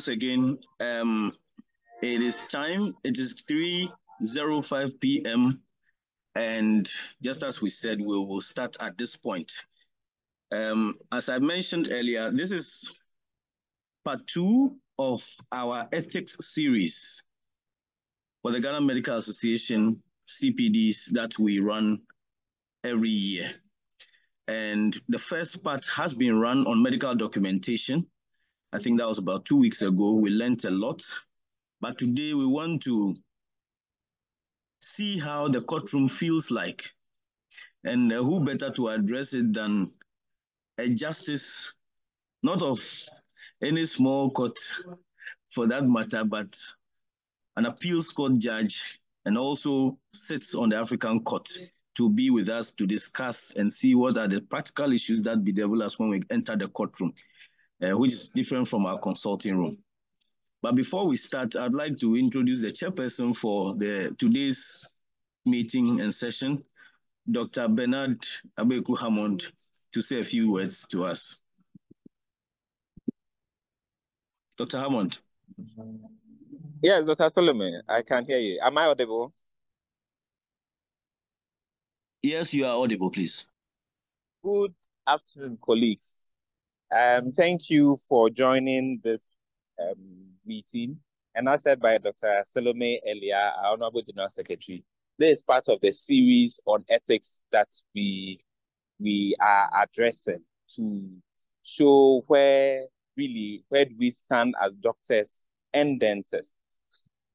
once again. It is time. It is 3:05 p.m. And just as we said, we will start at this point. As I mentioned earlier, this is part 2 of our ethics series for the Ghana Medical Association CPDs that we run every year. And the first part has been run on medical documentation. I think that was about 2 weeks ago. We learned a lot. But today we want to see how the courtroom feels like. And who better to address it than a justice, not of any small court for that matter, but an appeals court judge, and also sits on the African court to be with us to discuss and see what are the practical issues that bedevil us when we enter the courtroom, which is different from our consulting room. But before we start, I'd like to introduce the chairperson for today's meeting and session, Dr. Bernard Abeku Hammond, to say a few words to us. Dr. Hammond. Yes, Dr. Solomon, I can hear you. Am I audible? Yes, you are audible, please. Good afternoon, colleagues. Thank you for joining this meeting. And as said by Dr. Salome earlier, our Honorable General Secretary, this is part of the series on ethics that we are addressing to show where do we stand as doctors and dentists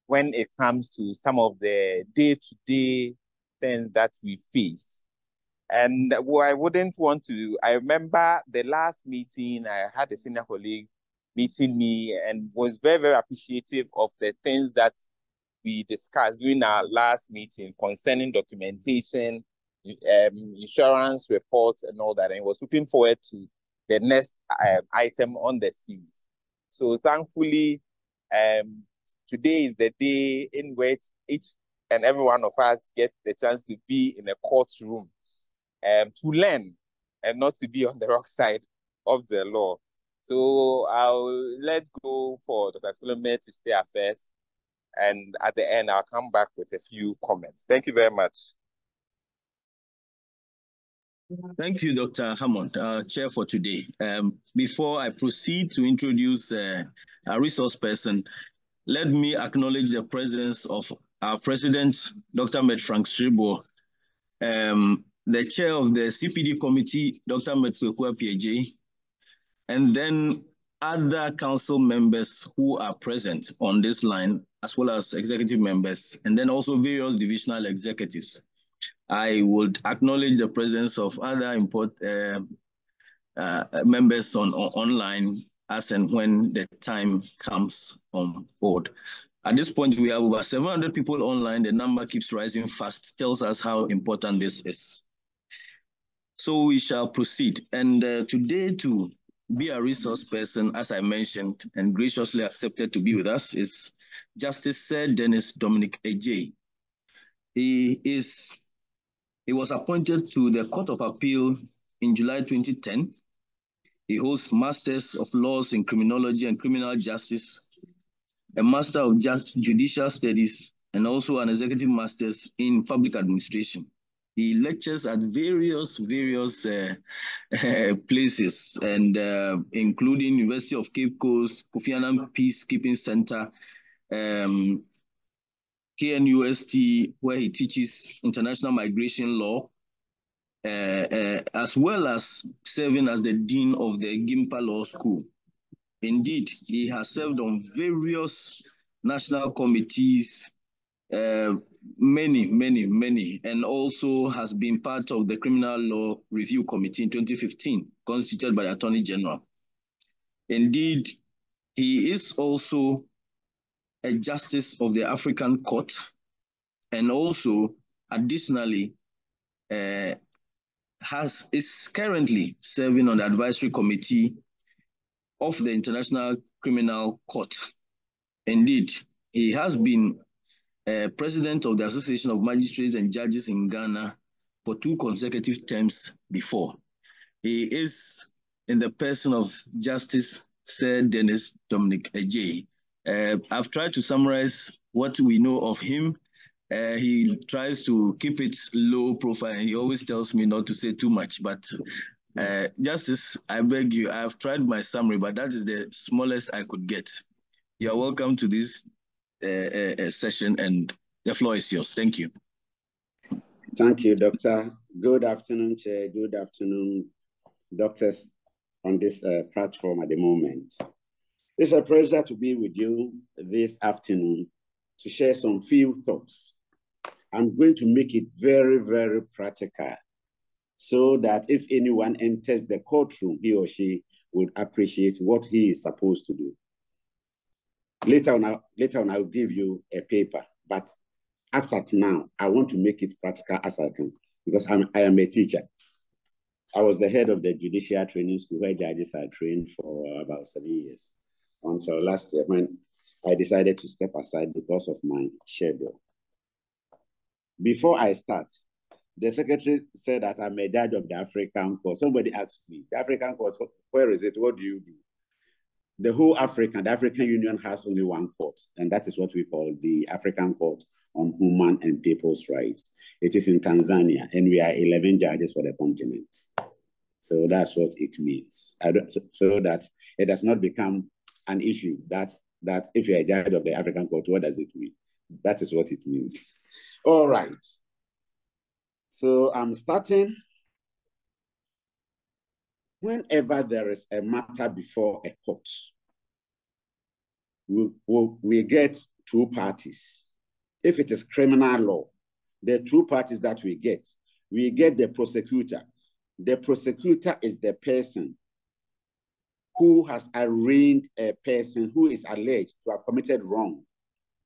when it comes to some of the day-to-day things that we face. And I wouldn't want to, I remember the last meeting, I had a senior colleague meeting me and was very, very appreciative of the things that we discussed during our last meeting concerning documentation, insurance reports and all that. And was looking forward to the next item on the series. So thankfully, today is the day in which each and every one of us get the chance to be in a courtroom to learn and not to be on the wrong side of the law. So I'll let go for Dr. Salome to stay at first. And at the end, I'll come back with a few comments. Thank you very much. Thank you, Dr. Hammond, Chair for today. Before I proceed to introduce a resource person, let me acknowledge the presence of our President, Dr. Met Frank Sribo, the Chair of the CPD Committee, Dr. Metsuekua PJ, and then other council members who are present on this line, as well as executive members, and then also various divisional executives. I would acknowledge the presence of other important members online as and when the time comes on board. At this point, we have over 700 people online. The number keeps rising fast, tells us how important this is. So we shall proceed. And today, to be a resource person, as I mentioned, and graciously accepted to be with us, is Justice Sir Dennis Dominic Ejay. He was appointed to the Court of Appeal in July 2010. He holds Masters of Laws in Criminology and Criminal Justice, a Master of Judicial Studies, and also an Executive Masters in Public Administration. He lectures at various places, and including University of Cape Coast, Kofi Annan Peacekeeping Center, KNUST, where he teaches international migration law, as well as serving as the Dean of the Gimpa Law School. Indeed, he has served on various national committees, many, and also has been part of the Criminal Law Review Committee in 2015, constituted by the Attorney General. Indeed, he is also a Justice of the African Court, and also, additionally, is currently serving on the Advisory Committee of the International Criminal Court. Indeed, he has been President of the Association of Magistrates and Judges in Ghana for 2 consecutive terms before. He is in the person of Justice Sir Dennis Dominic Ajay. I've tried to summarize what we know of him. He tries to keep it low profile, and he always tells me not to say too much. But Justice, I beg you, I've tried my summary, but that is the smallest I could get. You are welcome to this session, and the floor is yours. Thank you. Thank you, Doctor. Good afternoon, Chair. Good afternoon, doctors on this platform at the moment. It's a pleasure to be with you this afternoon to share some few thoughts. I'm going to make it very, very practical so that if anyone enters the courtroom, he or she would appreciate what he is supposed to do. Later on, I'll give you a paper, but as at now, I want to make it practical as I can because I am a teacher. I was the head of the judicial training school where judges are trained for about 7 years until last year when I decided to step aside because of my schedule. Before I start, the secretary said that I'm a judge of the African court. Somebody asked me, the African court, where is it? What do you do? The whole African, the African Union has only one court, and that is what we call the African Court on Human and People's Rights. It is in Tanzania, and we are 11 judges for the continent. So that's what it means. So that it does not become an issue that if you're a judge of the African Court, what does it mean? That is what it means. All right. So I'm starting. Whenever there is a matter before a court, we get two parties. If it is criminal law, the two parties that we get the prosecutor. The prosecutor is the person who has arraigned a person who is alleged to have committed wrong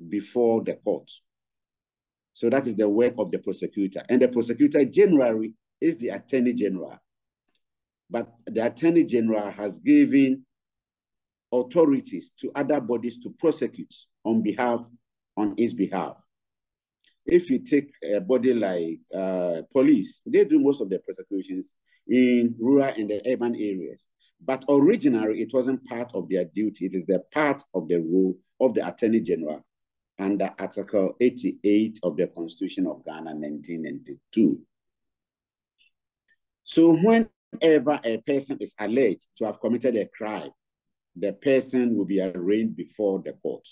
before the court. So that is the work of the prosecutor. And the prosecutor generally is the Attorney General. But the Attorney General has given authorities to other bodies to prosecute on his behalf. If you take a body like police, they do most of the prosecutions in rural and the urban areas. But originally, it wasn't part of their duty. It is the part of the role of the Attorney General under Article 88 of the Constitution of Ghana, 1992. So whenever a person is alleged to have committed a crime, the person will be arraigned before the court.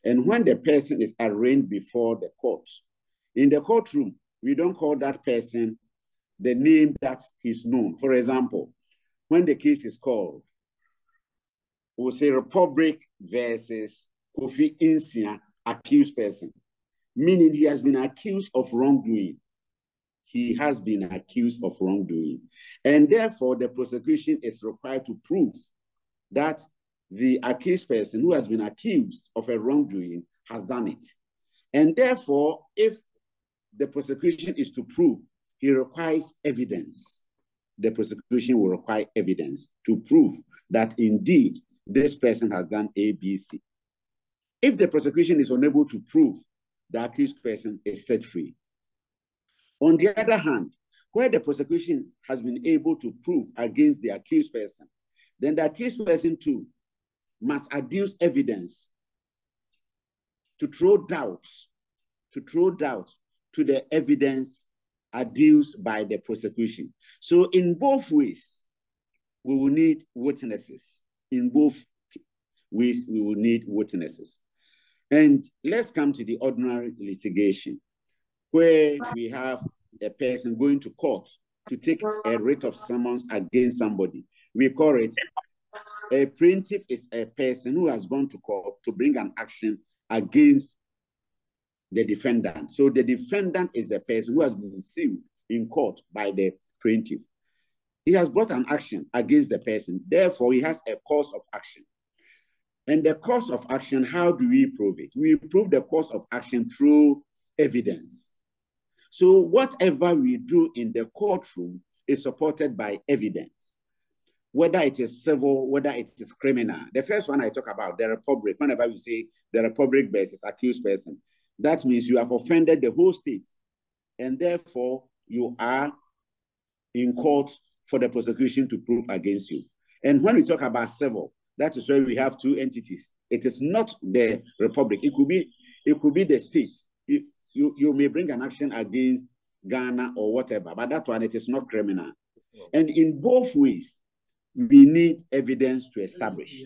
And when the person is arraigned before the court, in the courtroom, we don't call that person the name that is known. For example, when the case is called, we'll say Republic versus Kofi Insia, accused person, meaning he has been accused of wrongdoing. He has been accused of wrongdoing. And therefore, the prosecution is required to prove that the accused person who has been accused of a wrongdoing has done it. And therefore, if the prosecution is to prove, he requires evidence. The prosecution will require evidence to prove that indeed this person has done A, B, C. If the prosecution is unable to prove, the accused person is set free. On the other hand, where the prosecution has been able to prove against the accused person, then the accused person too must adduce evidence to throw doubt to the evidence adduced by the prosecution. So in both ways, we will need witnesses. In both ways, we will need witnesses. And let's come to the ordinary litigation, where we have a person going to court to take a writ of summons against somebody. We call it a plaintiff is a person who has gone to court to bring an action against the defendant. So the defendant is the person who has been sued in court by the plaintiff. He has brought an action against the person. Therefore, he has a cause of action. And the cause of action, how do we prove it? We prove the cause of action through evidence. So whatever we do in the courtroom is supported by evidence, whether it is civil, whether it is criminal. The first one I talk about, the Republic, whenever we say the Republic versus accused person, that means you have offended the whole state, and therefore you are in court for the prosecution to prove against you. And when we talk about civil, That is why we have two entities. It is not the republic. It could be the state. You may bring an action against Ghana or whatever, but that one, it is not criminal. And in both ways, we need evidence to establish.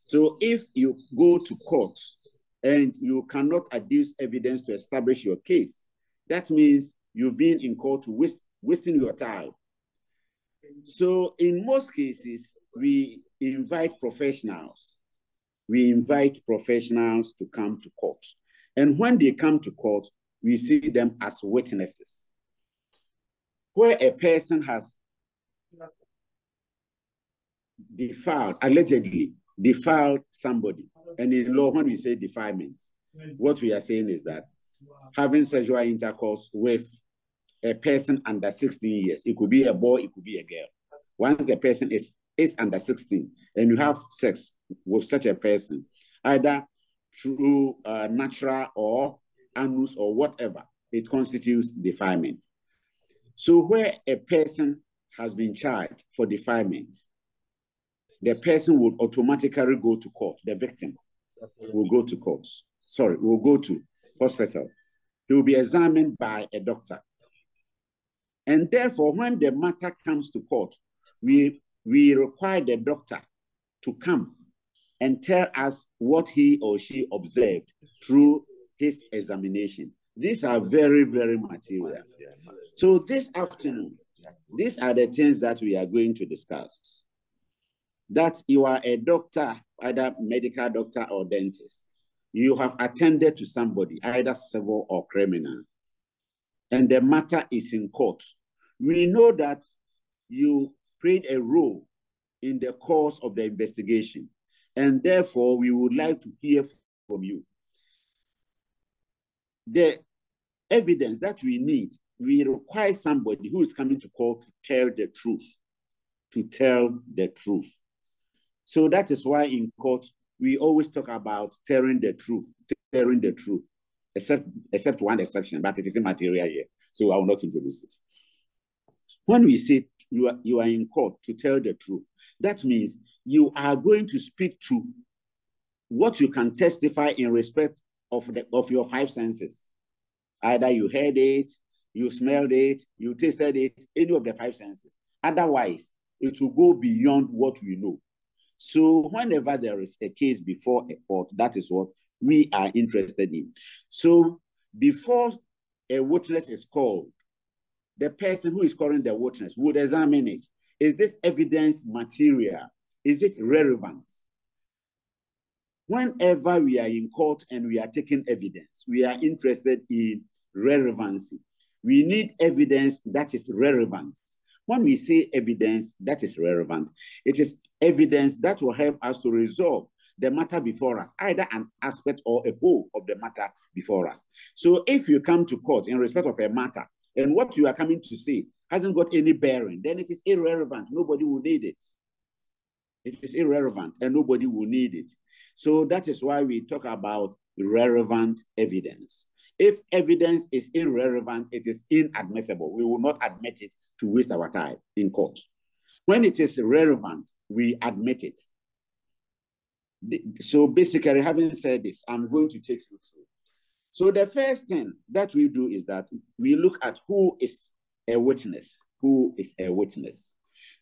So if you go to court and you cannot adduce evidence to establish your case, that means you've been in court wasting your time. So in most cases, we invite professionals. We invite professionals to come to court. And when they come to court, we see them as witnesses. Where a person has allegedly defiled somebody, and in law, when we say defilement, what we are saying is that having sexual intercourse with a person under 16 years, it could be a boy, it could be a girl. Once the person is under 16 and you have sex with such a person, either through natural or anus or whatever, it constitutes defilement. So where a person has been charged for defilement, the person will automatically go to court. The victim will go to court. Will go to hospital. He will be examined by a doctor. And therefore, when the matter comes to court, we require the doctor to come and tell us what he or she observed through his examination. These are very, very material. So this afternoon, these are the things that we are going to discuss. That you are a doctor, either medical doctor or dentist. You have attended to somebody, either civil or criminal, and the matter is in court. We know that you played a role in the course of the investigation, and therefore we would like to hear from you. The evidence that we need, we require somebody who is coming to court to tell the truth, to tell the truth. So that is why in court, we always talk about telling the truth, except one exception, but it is immaterial here, so I will not introduce it. When we say you are in court to tell the truth, that means you are going to speak to what you can testify in respect of your five senses. Either you heard it, you smelled it, you tasted it, any of the five senses. Otherwise, it will go beyond what we know. So whenever there is a case before a court, that is what we are interested in. So before a witness is called, the person who is calling the witness would examine it. Is this evidence material? Is it relevant? Whenever we are in court and we are taking evidence, we are interested in relevancy. We need evidence that is relevant. When we say evidence that is relevant, it is evidence that will help us to resolve the matter before us, either an aspect or a whole of the matter before us. So if you come to court in respect of a matter and what you are coming to say hasn't got any bearing, then it is irrelevant. Nobody will need it. It is irrelevant and nobody will need it. So that is why we talk about relevant evidence. If evidence is irrelevant, it is inadmissible. We will not admit it to waste our time in court. When it is relevant, we admit it. So basically, having said this, I'm going to take you through. So the first thing that we do is that we look at who is a witness. Who is a witness?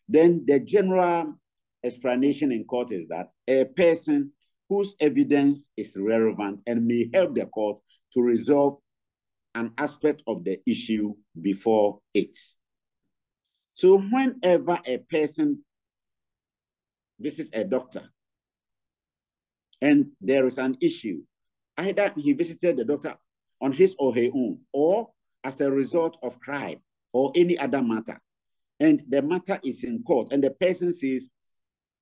Then the general explanation in court is that a person whose evidence is relevant and may help the court to resolve an aspect of the issue before it. So whenever a person visits a doctor and there is an issue, either he visited the doctor on his or her own, or as a result of crime or any other matter, and the matter is in court, and the person says,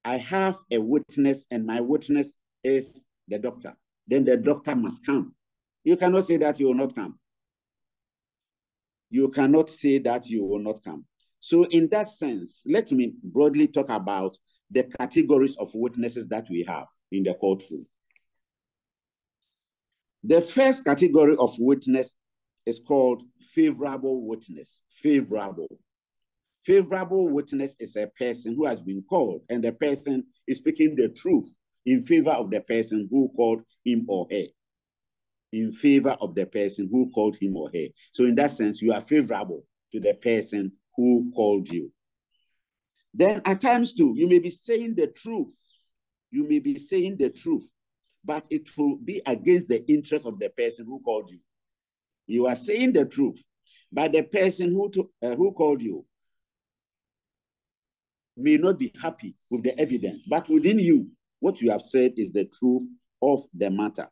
I have a witness and my witness is the doctor, then the doctor must come. You cannot say that you will not come. You cannot say that you will not come. So in that sense, let me broadly talk about the categories of witnesses that we have in the courtroom. The first category of witness is called favorable witness. Favorable. Favorable witness is a person who has been called, and the person is speaking the truth in favor of the person who called him or her. In favor of the person who called him or her. So in that sense, you are favorable to the person who called you. Then at times too, you may be saying the truth. You may be saying the truth, but it will be against the interest of the person who called you. You are saying the truth, but the person who called you may not be happy with the evidence, but within you, what you have said is the truth of the matter.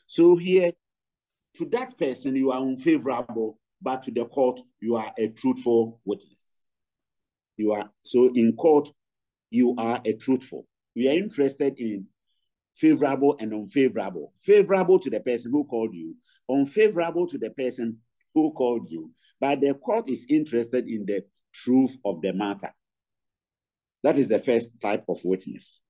So here, to that person, you are unfavorable, but to the court, you are a truthful witness. So in court, you are a truthful. We are interested in favorable and unfavorable. Favorable to the person who called you, unfavorable to the person who called you, but the court is interested in the truth of the matter. That is the first type of witness.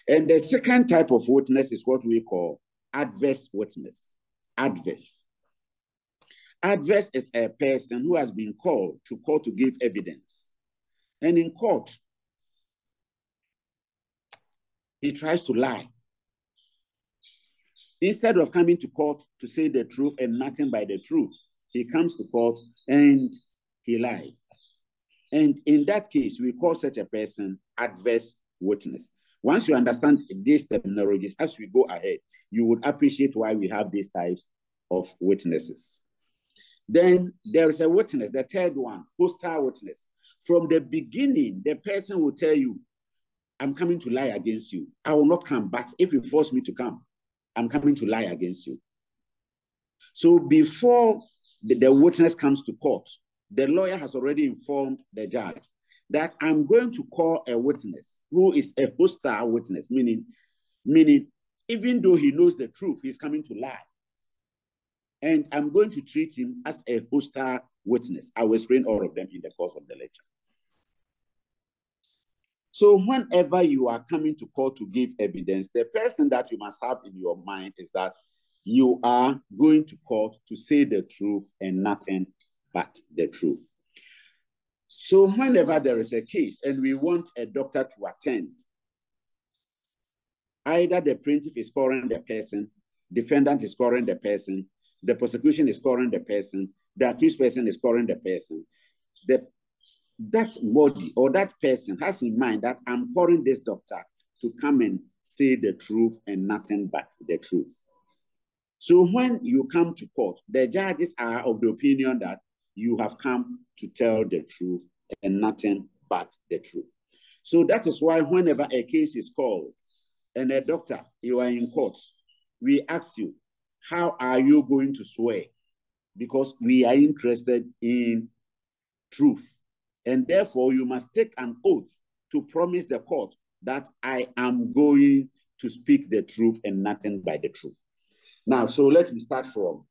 And the second type of witness is what we call adverse witness. Adverse. Adverse is a person who has been called to court to give evidence. And in court, he tries to lie. Instead of coming to court to say the truth and nothing but the truth, he comes to court and he lied. And in that case, we call such a person adverse witness. Once you understand these terminologies, as we go ahead, you would appreciate why we have these types of witnesses. Then there is a witness, the third one, hostile witness. From the beginning, the person will tell you, I'm coming to lie against you. I will not come, but if you force me to come, I'm coming to lie against you. So before the witness comes to court, the lawyer has already informed the judge that I'm going to call a witness who is a hostile witness, meaning even though he knows the truth, he's coming to lie. And I'm going to treat him as a hostile witness. I will explain all of them in the course of the lecture. So whenever you are coming to court to give evidence, the first thing that you must have in your mind is that you are going to court to say the truth and nothing but the truth. So whenever there is a case and we want a doctor to attend, either the plaintiff is calling the person, defendant is calling the person, the prosecution is calling the person, the accused person is calling the person, that body or that person has in mind that I'm calling this doctor to come and say the truth and nothing but the truth. So when you come to court, the judges are of the opinion that you have come to tell the truth and nothing but the truth. So that is why whenever a case is called and a doctor, you are in court, we ask you, how are you going to swear? Because we are interested in truth. And therefore, you must take an oath to promise the court that I am going to speak the truth and nothing but the truth. Now, so let me start from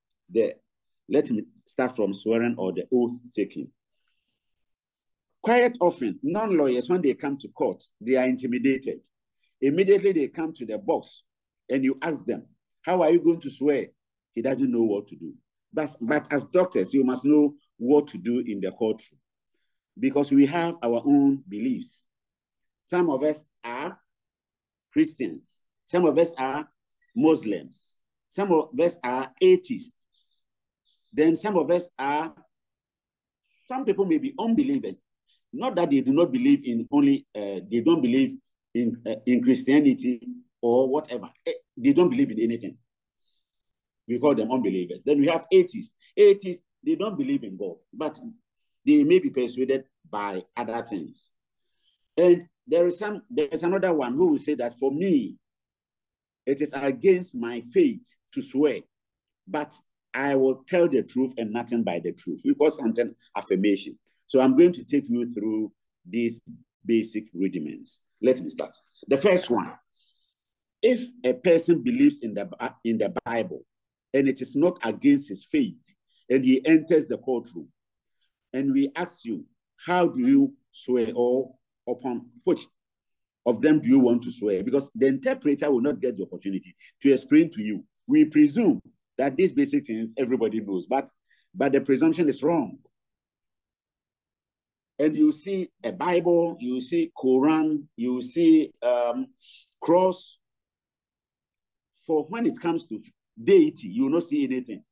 swearing or the oath taking. Quite often, non-lawyers, when they come to court, they are intimidated. Immediately they come to the box and you ask them, how are you going to swear? He doesn't know what to do. But as doctors, you must know what to do in the courtroom because we have our own beliefs. Some of us are Christians. Some of us are Muslims. Some of us are atheists. Then some of us are, some people may be unbelievers. Not that they do not believe in they don't believe in Christianity or whatever. They don't believe in anything. We call them unbelievers. Then we have atheists. Atheists, they don't believe in God, but they may be persuaded by other things. And there is another one who will say that for me, it is against my faith to swear, but I will tell the truth and nothing but the truth. We call something affirmation. So I'm going to take you through these basic rudiments. Let me start. The first one, if a person believes in the Bible and it is not against his faith and he enters the courtroom and we ask you, how do you swear or upon which of them do you want to swear? Because the interpreter will not get the opportunity to explain to you. We presume that these basic things everybody knows, but the presumption is wrong. and you see a Bible, you see Quran, you see cross. For when it comes to deity, you will not see anything.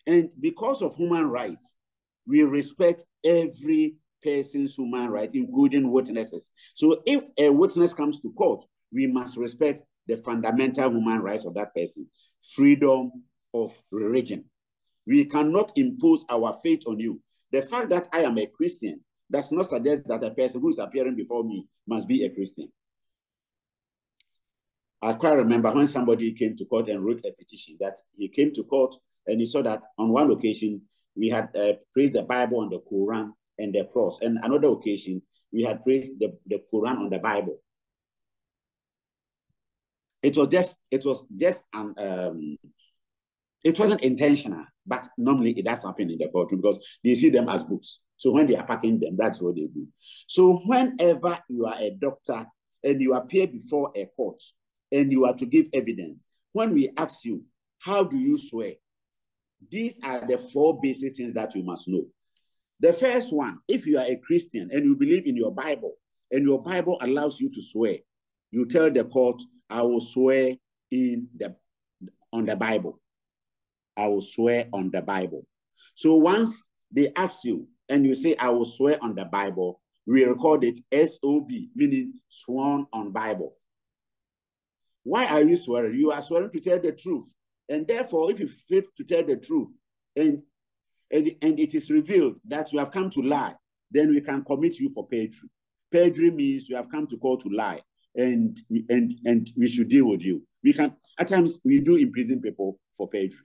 And because of human rights, we respect every person's human right, including witnesses. So if a witness comes to court, we must respect the fundamental human rights of that person, freedom of religion. We cannot impose our faith on you. The fact that I am a Christian does not suggest that a person who is appearing before me must be a Christian. I quite remember when somebody came to court and wrote a petition that he came to court and he saw that on one occasion we had praised the Bible on the Quran and the cross, and another occasion we had praised the Quran on the Bible. It wasn't intentional, but normally it does happen in the courtroom because they see them as books. So when they are packing them, that's what they do. So whenever you are a doctor and you appear before a court and you are to give evidence, when we ask you, how do you swear? These are the 4 basic things that you must know. The first one, if you are a Christian and you believe in your Bible, and your Bible allows you to swear, you tell the court, I will swear on the Bible. I will swear on the Bible. So once they ask you and you say, I will swear on the Bible, we record it SOB, meaning sworn on Bible. Why are you swearing? You are swearing to tell the truth. And therefore, if you fail to tell the truth and it is revealed that you have come to lie, then we can commit you for perjury. Perjury means you have come to court to lie, and we should deal with you. We can, at times, we do imprison people for perjury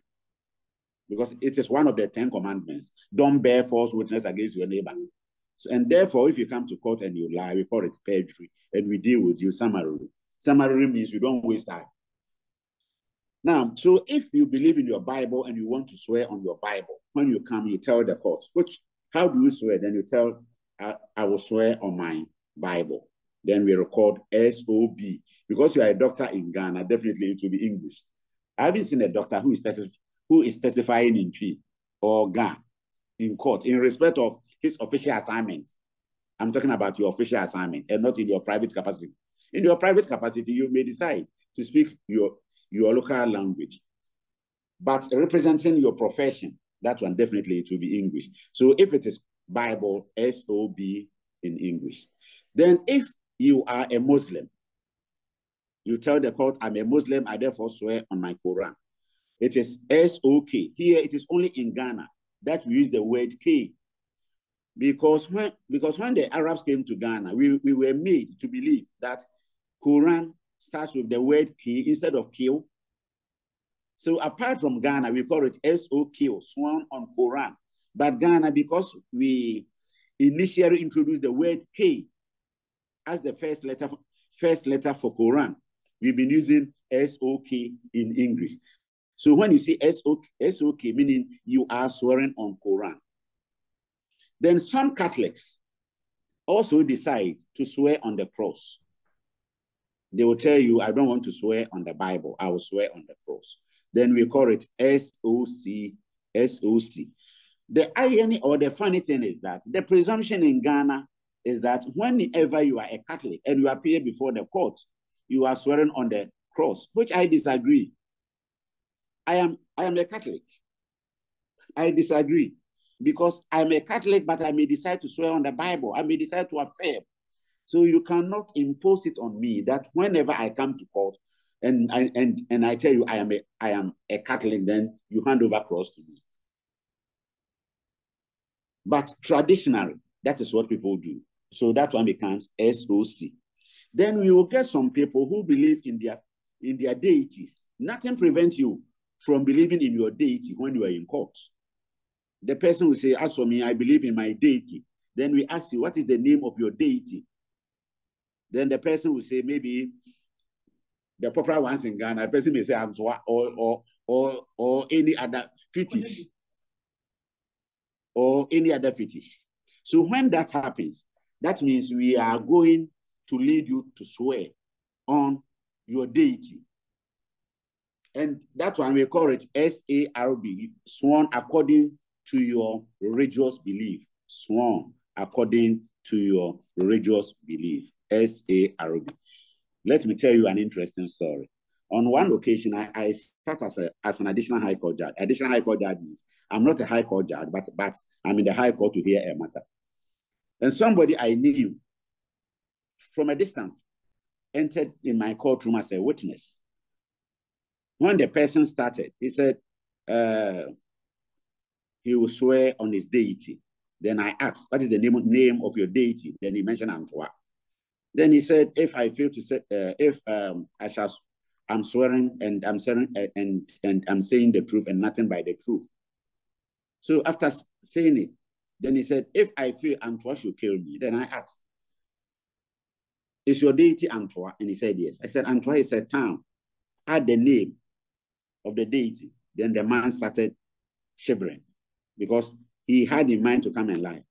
because it is one of the 10 commandments. Don't bear false witness against your neighbor. So, and therefore, if you come to court and you lie, we call it perjury, and we deal with you summarily. Summarily means you don't waste time. Now, so if you believe in your Bible and you want to swear on your Bible, when you come, you tell the court, how do you swear? Then you tell, I will swear on my Bible. Then we record SOB. Because you are a doctor in Ghana, definitely it will be English. I haven't seen a doctor who is testifying in P or Ghana in court in respect of his official assignment. I'm talking about your official assignment and not in your private capacity. In your private capacity, you may decide to speak your local language, but representing your profession, that one definitely it will be English. So if it is Bible, SOB in English. Then if you are a Muslim, you tell the court, I'm a Muslim, I therefore swear on my Quran. It is SOK. Here it is only in Ghana that we use the word K. Because when the Arabs came to Ghana, we were made to believe that Quran starts with the word K instead of kill. So apart from Ghana, we call it SOK, sworn on Quran. But Ghana, because we initially introduced the word K as the first letter for Quran, we've been using SOK in English. So when you see SOK, meaning you are swearing on Quran. Then some Catholics also decide to swear on the cross. They will tell you, I don't want to swear on the Bible, I will swear on the cross. Then we call it SOC. The irony or the funny thing is that the presumption in Ghana is that whenever you are a Catholic and you appear before the court, you are swearing on the cross, which I disagree. I am a Catholic. I disagree because I'm a Catholic, but I may decide to swear on the Bible. I may decide to affirm. So you cannot impose it on me that whenever I come to court and I tell you I am a Catholic, then you hand over cross to me. But traditionally, that is what people do. So that one becomes SOC. Then we will get some people who believe in their deities. Nothing prevents you from believing in your deity when you are in court. The person will say, as for me, I believe in my deity. Then we ask you, what is the name of your deity? Then the person will say, maybe the popular ones in Ghana, the person may say Amzwa or any other fetish. Or any other fetish. So when that happens, that means we are going to lead you to swear on your deity. And that one we call it SARB, sworn according to your religious belief. Sworn according to your religious belief. SARB. Let me tell you an interesting story. On one occasion, I sat as an additional high court judge. Additional high court judge means I'm not a high court judge, but I'm in the high court to hear a matter. And somebody I knew from a distance entered in my courtroom as a witness. When the person started, he said he will swear on his deity. Then I asked, what is the name of your deity? Then he mentioned Antoine. Then he said, if I fail to say, I'm swearing and I'm swearing and I'm saying the truth and nothing by the truth. So after saying it, then he said, if I fail, Antoine should kill me. Then I asked, is your deity Antoine? And he said, yes. I said, Antoine is a town. Add the name of the deity. Then the man started shivering because he had in mind to come and lie.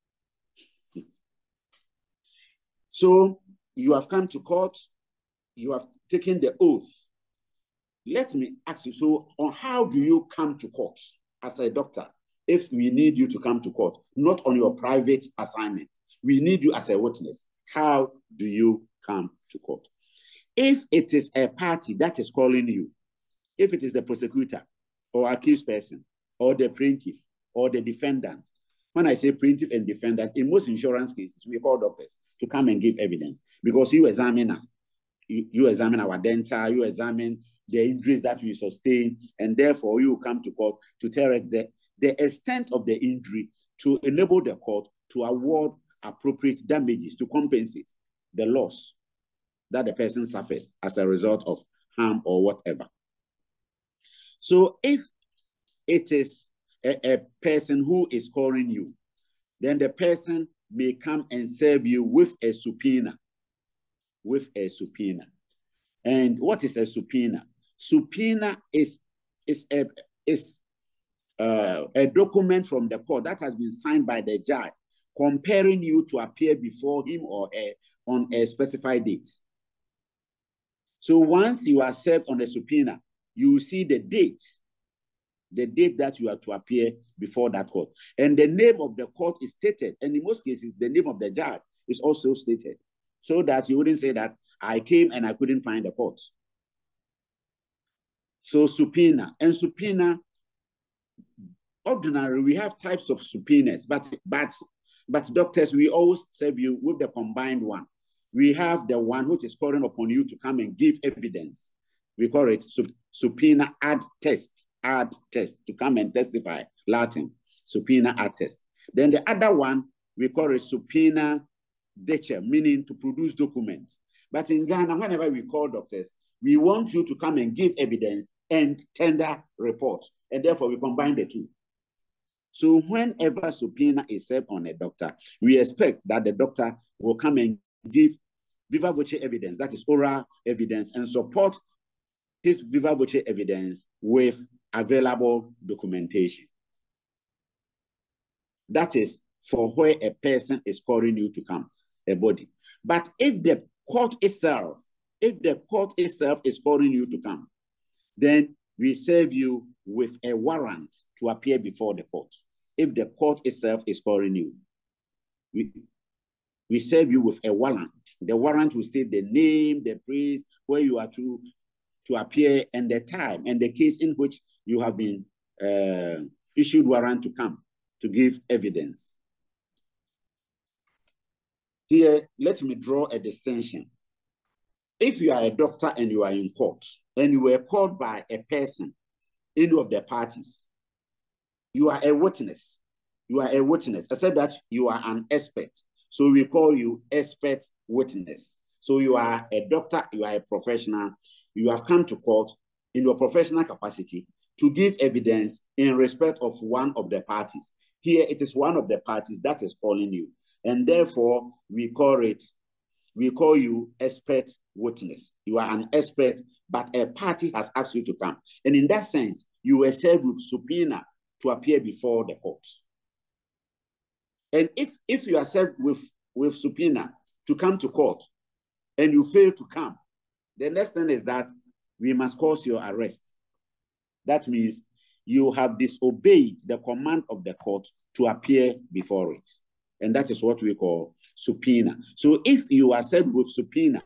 So you have come to court, you have taken the oath. Let me ask you, so on how do you come to court as a doctor if we need you to come to court, not on your private assignment? We need you as a witness. How do you come to court? If it is a party that is calling you, if it is the prosecutor or accused person or the plaintiff or the defendant, when I say plaintiff and defendant, in most insurance cases, we call doctors to come and give evidence because you examine us. You examine our dental, you examine the injuries that we sustain, and therefore you come to court to tell us the extent of the injury to enable the court to award appropriate damages to compensate the loss that the person suffered as a result of harm or whatever. So if it is a person who is calling you, then the person may come and serve you with a subpoena. With a subpoena. And what is a subpoena? Subpoena is a document from the court that has been signed by the judge, comparing you to appear before him or her on a specified date. So once you are served on a subpoena, you will see the date that you are to appear before that court. And the name of the court is stated. And in most cases, the name of the judge is also stated, so that you wouldn't say that I came and I couldn't find the court. So subpoena. And subpoena, ordinarily, we have types of subpoenas, but doctors, we always serve you with the combined one. We have the one which is calling upon you to come and give evidence. We call it subpoena ad test, to come and testify, Latin, subpoena ad test. Then the other one, we call it subpoena decer, meaning to produce documents. But in Ghana, whenever we call doctors, we want you to come and give evidence and tender reports. And therefore, we combine the two. So whenever subpoena is served on a doctor, we expect that the doctor will come and give viva voce evidence, that is oral evidence, and support this viva voce evidence with available documentation. That is for where a person is calling you to come, a body. But if the court itself is calling you to come, then we serve you with a warrant to appear before the court. If the court itself is calling you, we serve you with a warrant. The warrant will state the name, the place, where you are to appear, and the time, and the case in which you have been issued warrant to come to give evidence. Here, let me draw a distinction. If you are a doctor and you are in court, and you were called by a person, any of the parties, you are a witness. You are a witness, except that you are an expert. So we call you expert witness. So you are a doctor, you are a professional. You have come to court in your professional capacity to give evidence in respect of one of the parties. Here, it is one of the parties that is calling you. And therefore, we call you expert witness. You are an expert, but a party has asked you to come. And in that sense, you were served with subpoena to appear before the courts. And if you are served with subpoena to come to court and you fail to come, the next thing is that we must cause your arrest. That means you have disobeyed the command of the court to appear before it. and that is what we call subpoena. So if you are served with subpoena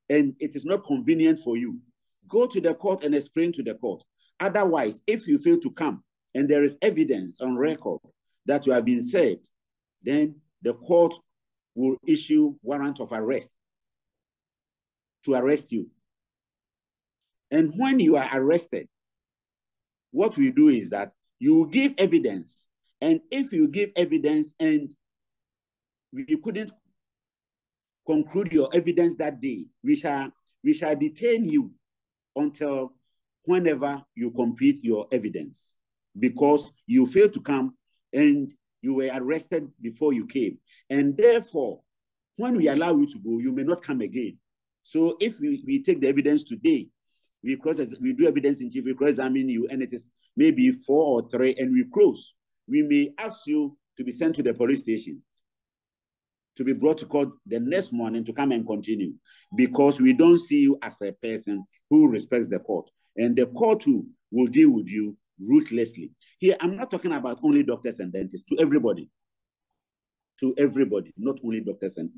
and it is not convenient for you, go to the court and explain to the court. Otherwise, if you fail to come and there is evidence on record that you have been served, then the court will issue warrant of arrest to arrest you. And when you are arrested, what we do is that you give evidence. And if you give evidence and you couldn't conclude your evidence that day, we shall detain you until whenever you complete your evidence, because you failed to come and you were arrested before you came. And therefore, when we allow you to go, you may not come again. So if we take the evidence today, we do evidence in chief, we cross-examine you, and it is maybe 4 or 3, and we close, we may ask you to be sent to the police station, to be brought to court the next morning to come and continue, because we don't see you as a person who respects the court. And the court too will deal with you ruthlessly. Here, I'm not talking about only doctors and dentists, to everybody. To everybody, not only doctors and.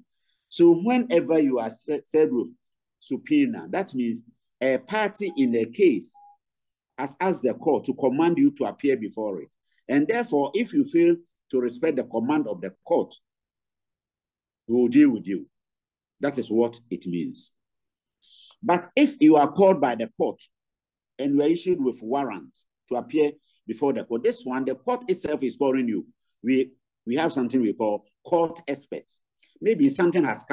So whenever you are served with subpoena, that means a party in a case has asked the court to command you to appear before it. And therefore, if you fail to respect the command of the court, we will deal with you. That is what it means. But if you are called by the court and you are issued with warrant to appear before the court, this one, the court itself is calling you. We have something we call court experts. Maybe something has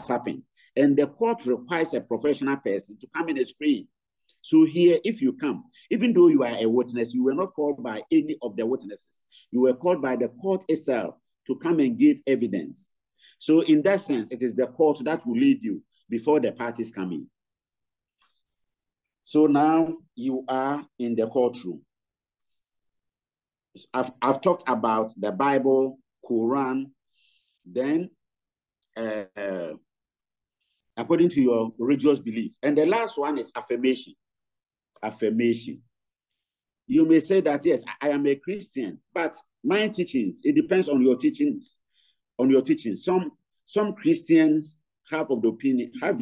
happened, and the court requires a professional person to come and explain. So here, if you come, even though you are a witness, you were not called by any of the witnesses. You were called by the court itself to come and give evidence. So in that sense, it is the court that will lead you before the parties come in. So now you are in the courtroom. I've talked about the Bible, Quran, then according to your religious belief. And the last one is affirmation. Affirmation. You may say that, yes, I am a Christian, but my teachings, it depends on your teachings. Some Christians have the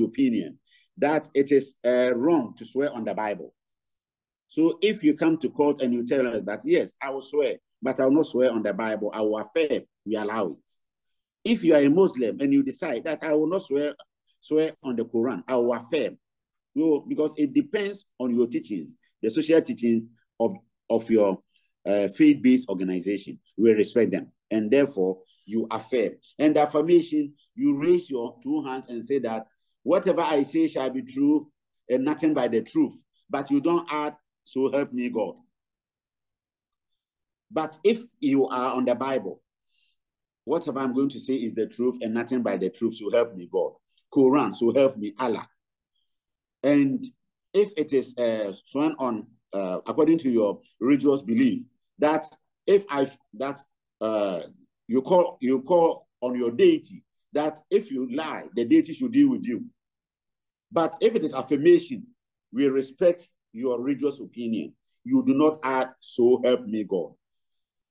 opinion that it is wrong to swear on the Bible. So if you come to court and you tell us that, yes, I will swear, but I will not swear on the Bible, I will affirm, we allow it. If you are a Muslim and you decide that I will not swear on the Quran, I will affirm. Because it depends on your teachings, the social teachings of your faith-based organization. We respect them. And therefore, you affirm. And the affirmation, you raise your 2 hands and say that whatever I say shall be true and nothing but the truth. But you don't add, so help me God. But if you are on the Bible, whatever I'm going to say is the truth and nothing but the truth, so help me God. Quran, so help me Allah. And if it is sworn on according to your religious belief, that you call on your deity, that if you lie, the deity should deal with you. But if it is affirmation, we respect your religious opinion. You do not add, so help me God.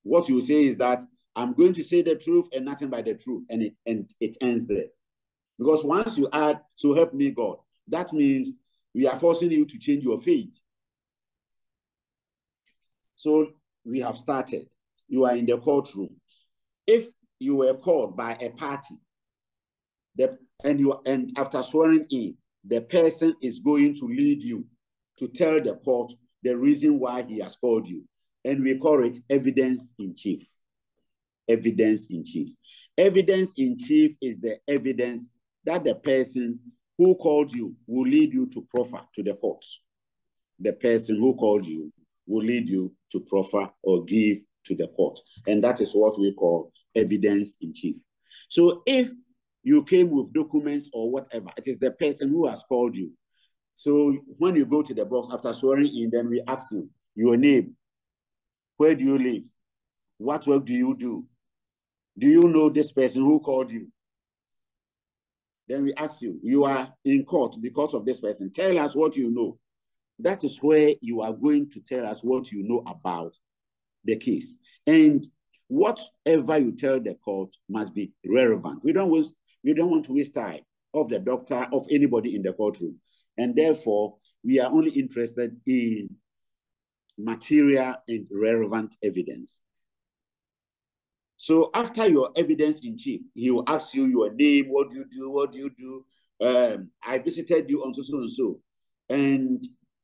What you say is that I'm going to say the truth and nothing but the truth, and it ends there. Because once you add, so help me God, that means we are forcing you to change your faith. So we have started. You are in the courtroom. If you were called by a party, and after swearing in, the person is going to lead you to tell the court the reason why he has called you. And we call it evidence in chief. Evidence in chief. Evidence in chief is the evidence that the person who called you will lead you to proffer to the court. The person who called you will lead you to proffer or give to the court. And that is what we call evidence in chief. So if you came with documents or whatever, it is the person who has called you. So when you go to the box after swearing in, then we ask you your name. Where do you live? What work do you do? Do you know this person who called you? Then we ask you, you are in court because of this person. Tell us what you know. That is where you are going to tell us what you know about the case. And whatever you tell the court must be relevant. We don't want to waste time of the doctor, of anybody in the courtroom. And therefore, we are only interested in material and relevant evidence. So after your evidence in chief, he will ask you your name, what do you do, what do you do? I visited you on so and so. And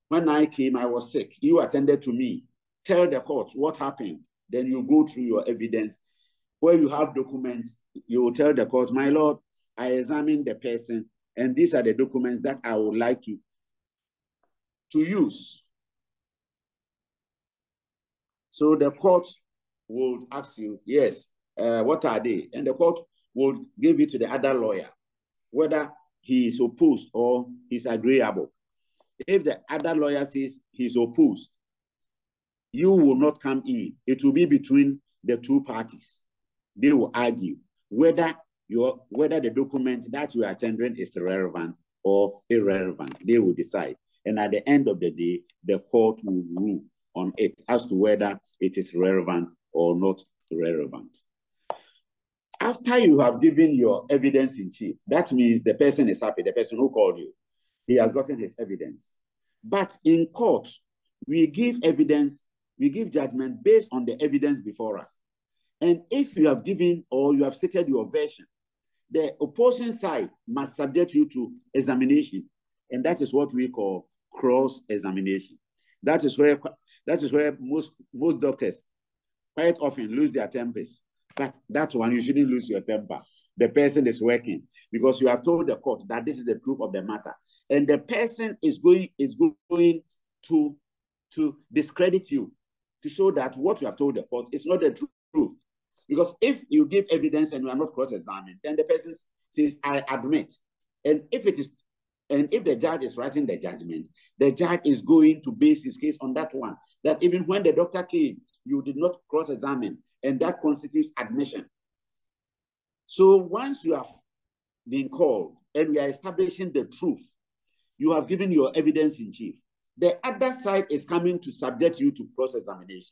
when I came, I was sick. You attended to me. Tell the court what happened. Then you go through your evidence. Where you have documents, you will tell the court, my lord, I examined the person, and these are the documents that I would like to use. So the court will ask you, yes, what are they? And the court will give it to the other lawyer, whether he is opposed or he's agreeable. If the other lawyer says he's opposed, you will not come in. It will be between the two parties. They will argue whether the document that you are tendering is relevant or irrelevant. They will decide. And at the end of the day, the court will rule on it as to whether it is relevant or not relevant. After you have given your evidence in chief, that means the person is happy, the person who called you. He has gotten his evidence. But in court, we give evidence, we give judgment based on the evidence before us. And if you have given or you have stated your version, the opposing side must subject you to examination. And that is what we call cross-examination. That is where most doctors quite often lose their tempers. But that one, you shouldn't lose your temper. The person is working because you have told the court that this is the truth of the matter. And the person is going to discredit you, to show that what you have told the court is not the truth. Because if you give evidence and you are not cross-examined, then the person says, I admit. And if the judge is writing the judgment, the judge is going to base his case on that one. That even when the doctor came, you did not cross-examine, and that constitutes admission. So once you have been called and we are establishing the truth, you have given your evidence in chief. The other side is coming to subject you to cross-examination.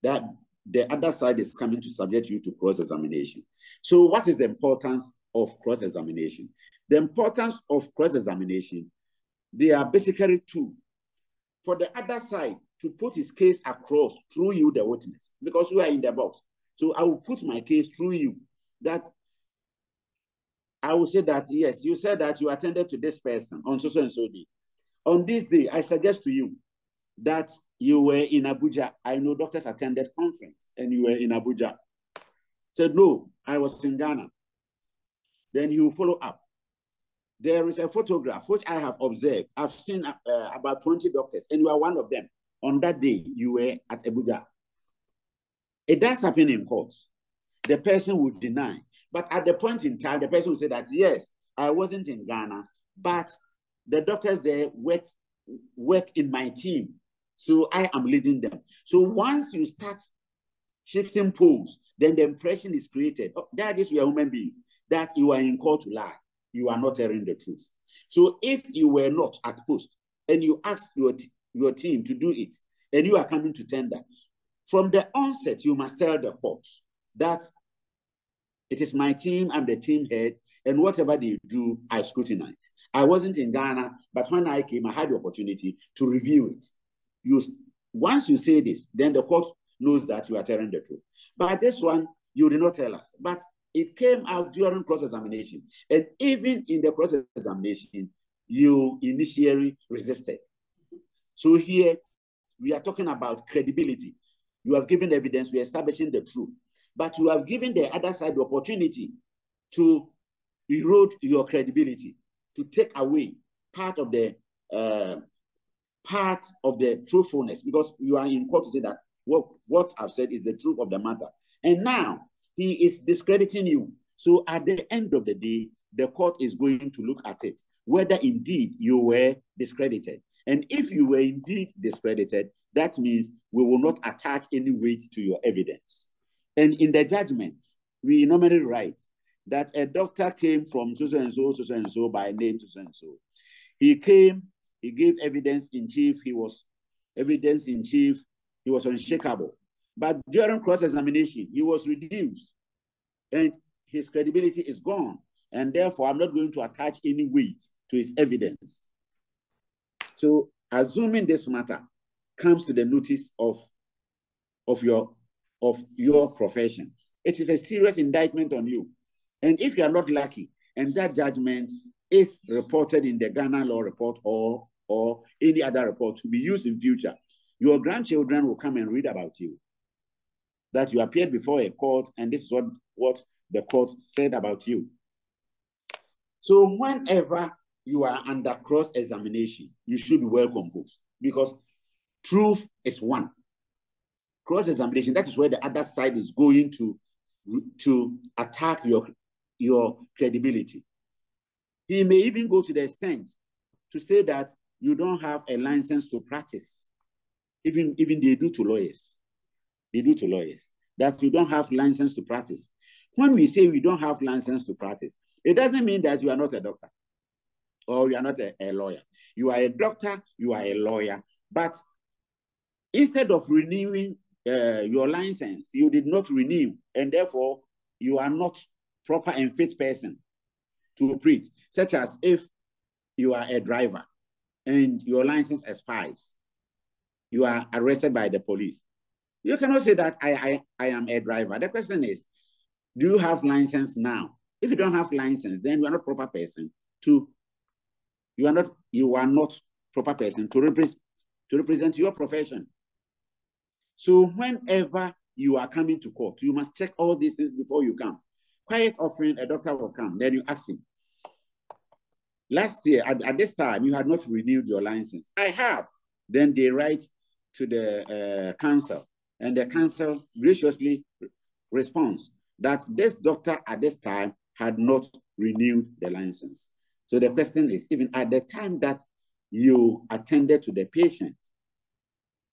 That the other side is coming to subject you to cross-examination. So what is the importance of cross-examination? The importance of cross-examination, they are basically two. For the other side to put his case across through you, the witness, because you are in the box. So I will put my case through you. That I will say that, yes, you said that you attended to this person on so and so day. On this day, I suggest to you that you were in Abuja. I know doctors attended conference and you were in Abuja. Said, no, I was in Ghana. Then you follow up. There is a photograph which I have observed. I've seen about 20 doctors and you are one of them. On that day, you were at Abuja. It does happen in court. The person would deny. But at the point in time, the person will say that, yes, I wasn't in Ghana, but the doctors there work in my team. So I am leading them. So once you start shifting poles, then the impression is created. Oh, that is, we are human beings, that you are in court to lie. You are not telling the truth. So if you were not at post and you asked your team to do it, and you are coming to tender, from the onset, you must tell the court that it is my team, I'm the team head, and whatever they do, I scrutinize. I wasn't in Ghana, but when I came, I had the opportunity to review it. Once you say this, then the court knows that you are telling the truth. But this one, you did not tell us. But it came out during cross-examination. And even in the cross-examination, you initially resisted. So here, we are talking about credibility. You have given evidence, we are establishing the truth. But you have given the other side the opportunity to erode your credibility, to take away part of the truthfulness, because you are in court to say that what I've said is the truth of the matter. And now he is discrediting you. So at the end of the day, the court is going to look at it, whether indeed you were discredited. And if you were indeed discredited, that means we will not attach any weight to your evidence. And in the judgment, we normally write that a doctor came from so-and-so by name so-and-so. He came, he gave evidence in chief, he was unshakable. But during cross-examination, he was reduced and his credibility is gone. And therefore, I'm not going to attach any weight to his evidence. So assuming this matter comes to the notice of your profession, it is a serious indictment on you. And if you are not lucky, and that judgment is reported in the Ghana Law Report or any other report to be used in future, your grandchildren will come and read about you, that you appeared before a court, and this is what the court said about you. So whenever you are under cross-examination, you should be well composed, because truth is one. Cross-examination, that is where the other side is going to attack your credibility. He may even go to the extent to say that you don't have a license to practice. Even they do to lawyers. They do to lawyers, that you don't have license to practice. When we say we don't have license to practice, it doesn't mean that you are not a doctor or you are not a lawyer. You are a doctor, you are a lawyer, but instead of renewing your license, you did not renew, and therefore you are not proper and fit person to operate, such as if you are a driver and your license expires, you are arrested by the police. You cannot say that I am a driver. The question is, do you have license now? If you don't have license, then you are not proper person to, you are not proper person to represent your profession. So whenever you are coming to court, you must check all these things before you come. Quite often, a doctor will come, then you ask him, last year, at this time, you had not renewed your license. I had. Then they write to the council, and the council graciously responds that this doctor at this time had not renewed the license. So the question is, even at the time that you attended to the patient,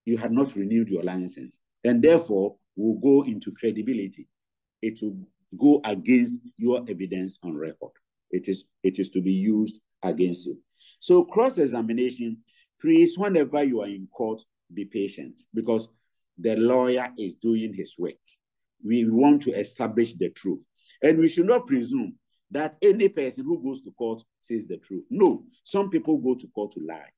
you had not renewed your license, and therefore will go into credibility. It will go against your evidence on record. It is to be used against you. So cross-examination, please, whenever you are in court, be patient, because the lawyer is doing his work. We want to establish the truth. And we should not presume that any person who goes to court says the truth. No, some people go to court to lie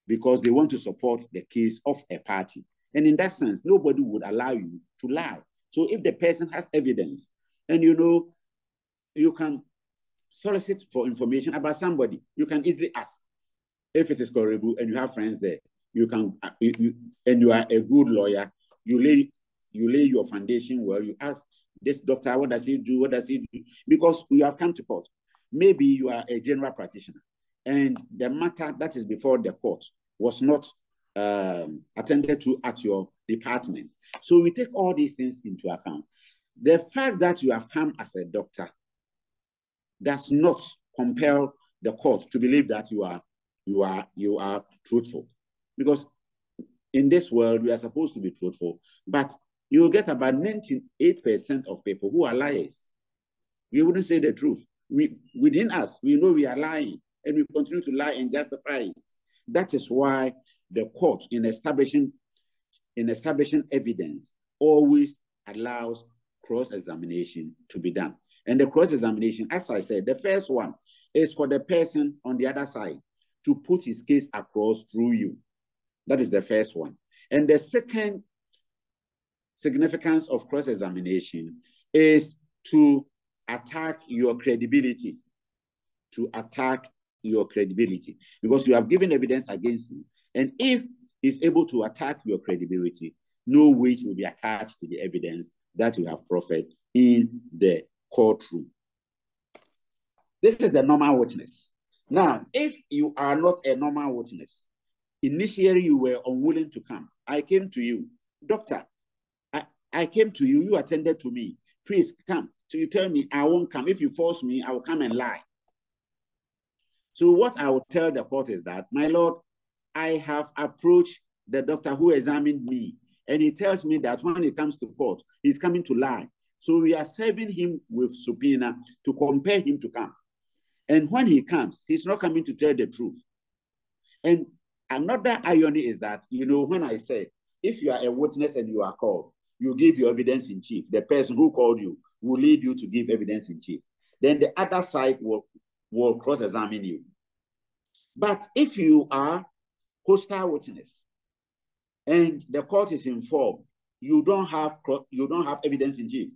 because they want to support the case of a party. And in that sense, nobody would allow you to lie. So if the person has evidence, and you can solicit for information about somebody, you can easily ask. If it is corrigible and you have friends there, you can, and you are a good lawyer, you lay your foundation well, you ask this doctor, what does he do? What does he do? Because you have come to court. Maybe you are a general practitioner, and the matter that is before the court was not attended to at your department. So we take all these things into account. The fact that you have come as a doctor does not compel the court to believe that you are truthful. Because in this world, we are supposed to be truthful, but you will get about 98% of people who are liars. We wouldn't say the truth. Within us, we know we are lying, and we continue to lie and justify it. That is why the court, in establishing evidence, always allows cross-examination to be done. And the cross-examination, as I said, the first one is for the person on the other side to put his case across through you. That is the first one. And the second significance of cross-examination is to attack your credibility. To attack your credibility. Because you have given evidence against him. And if he's able to attack your credibility, no weight will be attached to the evidence that you have proffered in the courtroom. This is the normal witness. Now, if you are not a normal witness, initially you were unwilling to come. I came to you, doctor, I came to you, you attended to me. Please come. So you tell me, I won't come. If you force me, I will come and lie. So what I will tell the court is that, my lord, I have approached the doctor who examined me, and he tells me that when he comes to court, he's coming to lie. So we are serving him with subpoena to compel him to come. And when he comes, he's not coming to tell the truth. And another irony is that, when I say if you are a witness and you are called, you give your evidence in chief. The person who called you will lead you to give evidence in chief. Then the other side will cross-examine you. But if you are hostile witness and the court is informed, you don't have evidence in chief.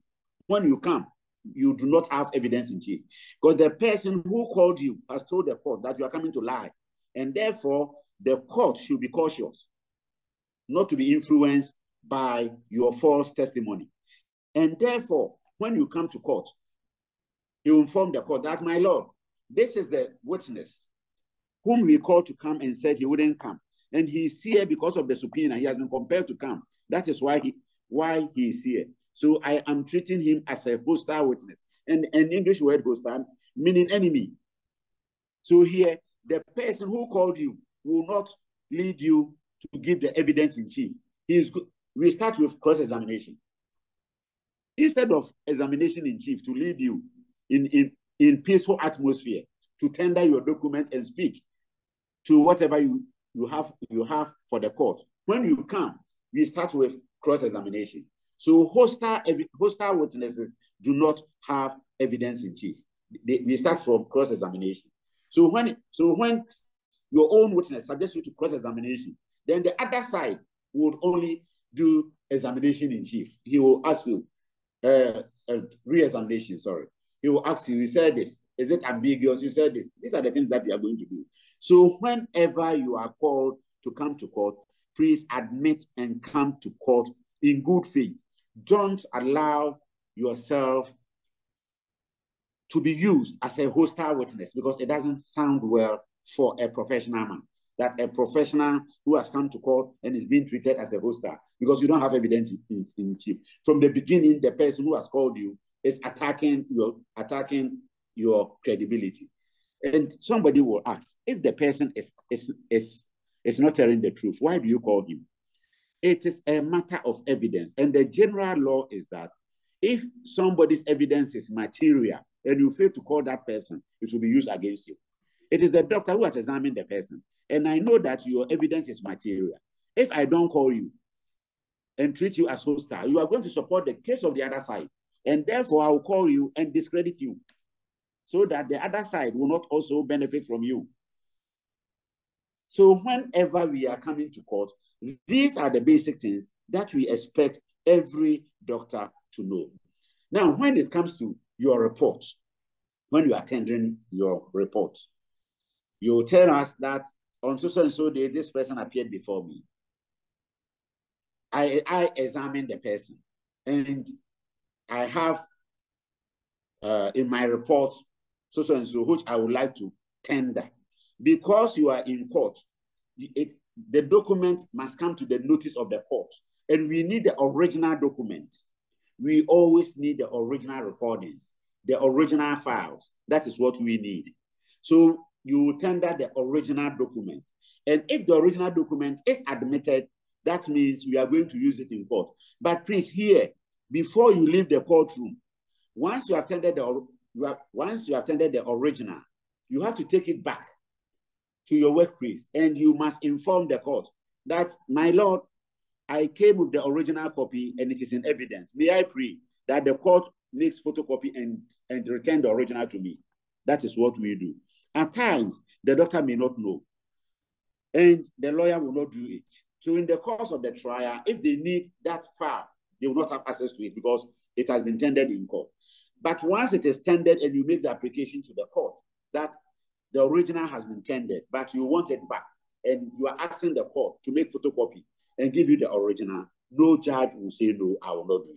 When you come, you do not have evidence in chief, because the person who called you has told the court that you are coming to lie, and therefore the court should be cautious not to be influenced by your false testimony. And therefore, when you come to court, you inform the court that, my lord, this is the witness whom we called to come and said he wouldn't come, and he's here because of the subpoena. He has been compelled to come. That is why he is here. So I am treating him as a hostile witness. And an English word, hostile, meaning enemy. So here, the person who called you will not lead you to give the evidence in chief. We start with cross-examination. Instead of examination in chief, to lead you in peaceful atmosphere, to tender your document and speak to whatever you have for the court. When you come, we start with cross-examination. So hostile witnesses do not have evidence in chief. We start from cross-examination. So when your own witness subjects you to cross-examination, then the other side would only do examination in chief. He will ask you, re-examination, sorry. He will ask you, you said this. Is it ambiguous? You said this. These are the things that we are going to do. So whenever you are called to come to court, please admit and come to court in good faith. Don't allow yourself to be used as a hostile witness, because it doesn't sound well for a professional man. That a professional who has come to court and is being treated as a hostile, because you don't have evidence in chief. From the beginning, the person who has called you is attacking your credibility. And somebody will ask, if the person is not telling the truth, why do you call him? It is a matter of evidence. And the general law is that if somebody's evidence is material and you fail to call that person, it will be used against you. It is the doctor who has examined the person. And I know that your evidence is material. If I don't call you and treat you as hostile, you are going to support the case of the other side. And therefore, I will call you and discredit you so that the other side will not also benefit from you. So whenever we are coming to court, these are the basic things that we expect every doctor to know. Now, when it comes to your report, when you are tendering your report, you tell us that on so and so day, this person appeared before me. I examined the person, and I have in my report so and so, which I would like to tender. Because you are in court, the document must come to the notice of the court, and we need the original documents. We always need the original recordings, the original files. That is what we need. So you tender the original document. And if the original document is admitted, that means we are going to use it in court. But please, here, before you leave the courtroom, once you have tendered the original, you have to take it back to your workplace, and you must inform the court that, my lord, I came with the original copy and it is in evidence. May I pray that the court makes photocopy and return the original to me. That is what we do. At times, the doctor may not know, and the lawyer will not do it. So in the course of the trial, if they need that file, they will not have access to it because it has been tendered in court. But once it is tendered and you make the application to the court that the original has been tendered, but you want it back, and you are asking the court to make photocopy and give you the original, no judge will say, no, I will not do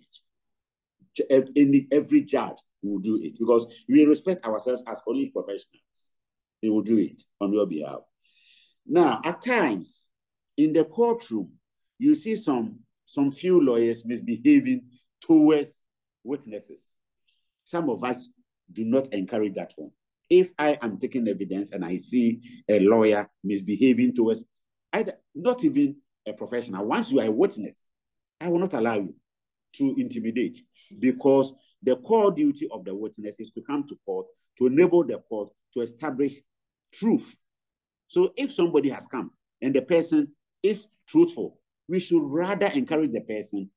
it. Every judge will do it because we respect ourselves as only professionals. They will do it on your behalf. Now, at times, in the courtroom, you see some few lawyers misbehaving towards witnesses. Some of us do not encourage that one. If I am taking evidence and I see a lawyer misbehaving towards not even a professional, once you are a witness, I will not allow you to intimidate, because the core duty of the witness is to come to court to enable the court to establish truth. So if somebody has come and the person is truthful, we should rather encourage the person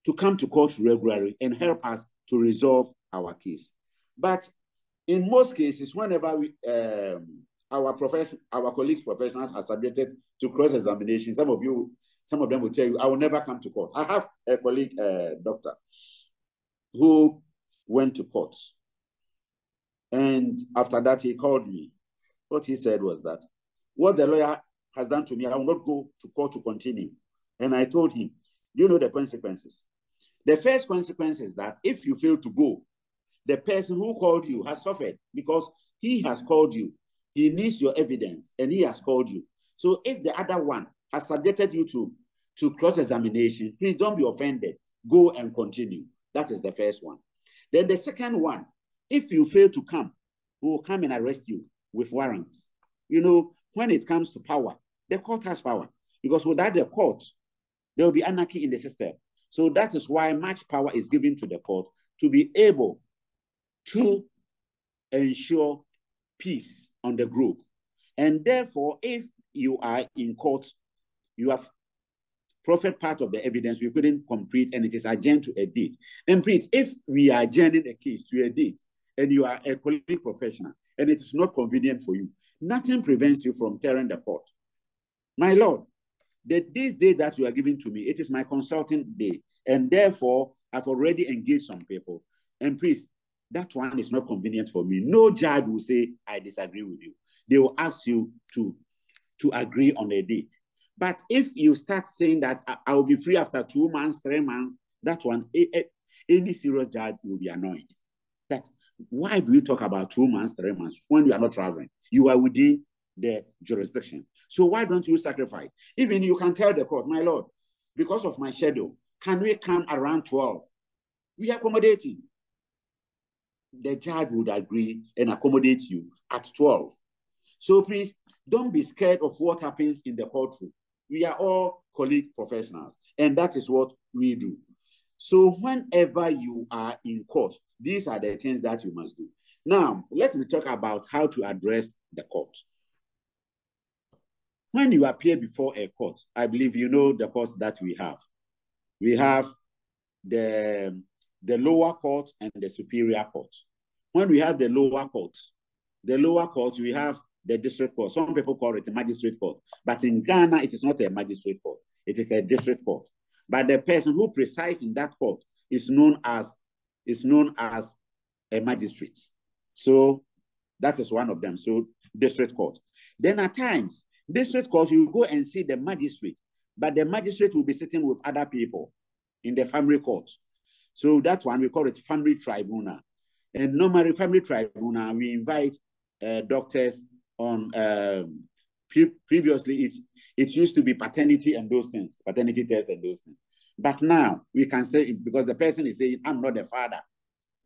to come to court regularly and help us to resolve our case. But in most cases, whenever our colleagues professionals are subjected to cross-examination, some of them will tell you, I will never come to court. I have a colleague, doctor, who went to court. And after that, he called me. What he said was that, what the lawyer has done to me, I will not go to court to continue. And I told him, you know the consequences. The first consequence is that if you fail to go, the person who called you has suffered because he has called you. He needs your evidence and he has called you. So if the other one has subjected you to cross-examination, please don't be offended. Go and continue. That is the first one. Then the second one, if you fail to come, we will come and arrest you with warrants. You know, when it comes to power, the court has power because without the court, there will be anarchy in the system. So that is why much power is given to the court to be able to ensure peace on the group. And therefore, if you are in court, you have proffered part of the evidence we couldn't complete and it is adjourned to a date. And please, if we are adjourning a case to a date and you are a colleague professional and it is not convenient for you, nothing prevents you from telling the court, my lord, this day that you are giving to me, it is my consulting day. And therefore, I've already engaged some people. And please, that one is not convenient for me. No judge will say, I disagree with you. They will ask you to agree on a date. But if you start saying that I will be free after 2 months, 3 months, that one, any serious judge will be annoyed. That why do you talk about 2 months, 3 months when you are not traveling? You are within the jurisdiction. So why don't you sacrifice? Even you can tell the court, my lord, because of my schedule, can we come around 12? We are accommodating. The judge would agree and accommodate you at 12. So please, don't be scared of what happens in the courtroom. We are all colleague professionals, and that is what we do. So whenever you are in court, these are the things that you must do. Now, let me talk about how to address the court. When you appear before a court, I believe you know the courts that we have. We have the lower court and the superior court. When we have the lower court, we have the district court. Some people call it a magistrate court, but in Ghana, it is not a magistrate court. It is a district court. But the person who presides in that court is known as a magistrate. So that is one of them. So district court. Then at times, district court, you go and see the magistrate, but the magistrate will be sitting with other people in the family court. So that one, we call it family tribunal. And normally, family tribunal, we invite doctors on, previously, it used to be paternity and those things, paternity tests and those things. But now, we can say, because the person is saying, I'm not the father,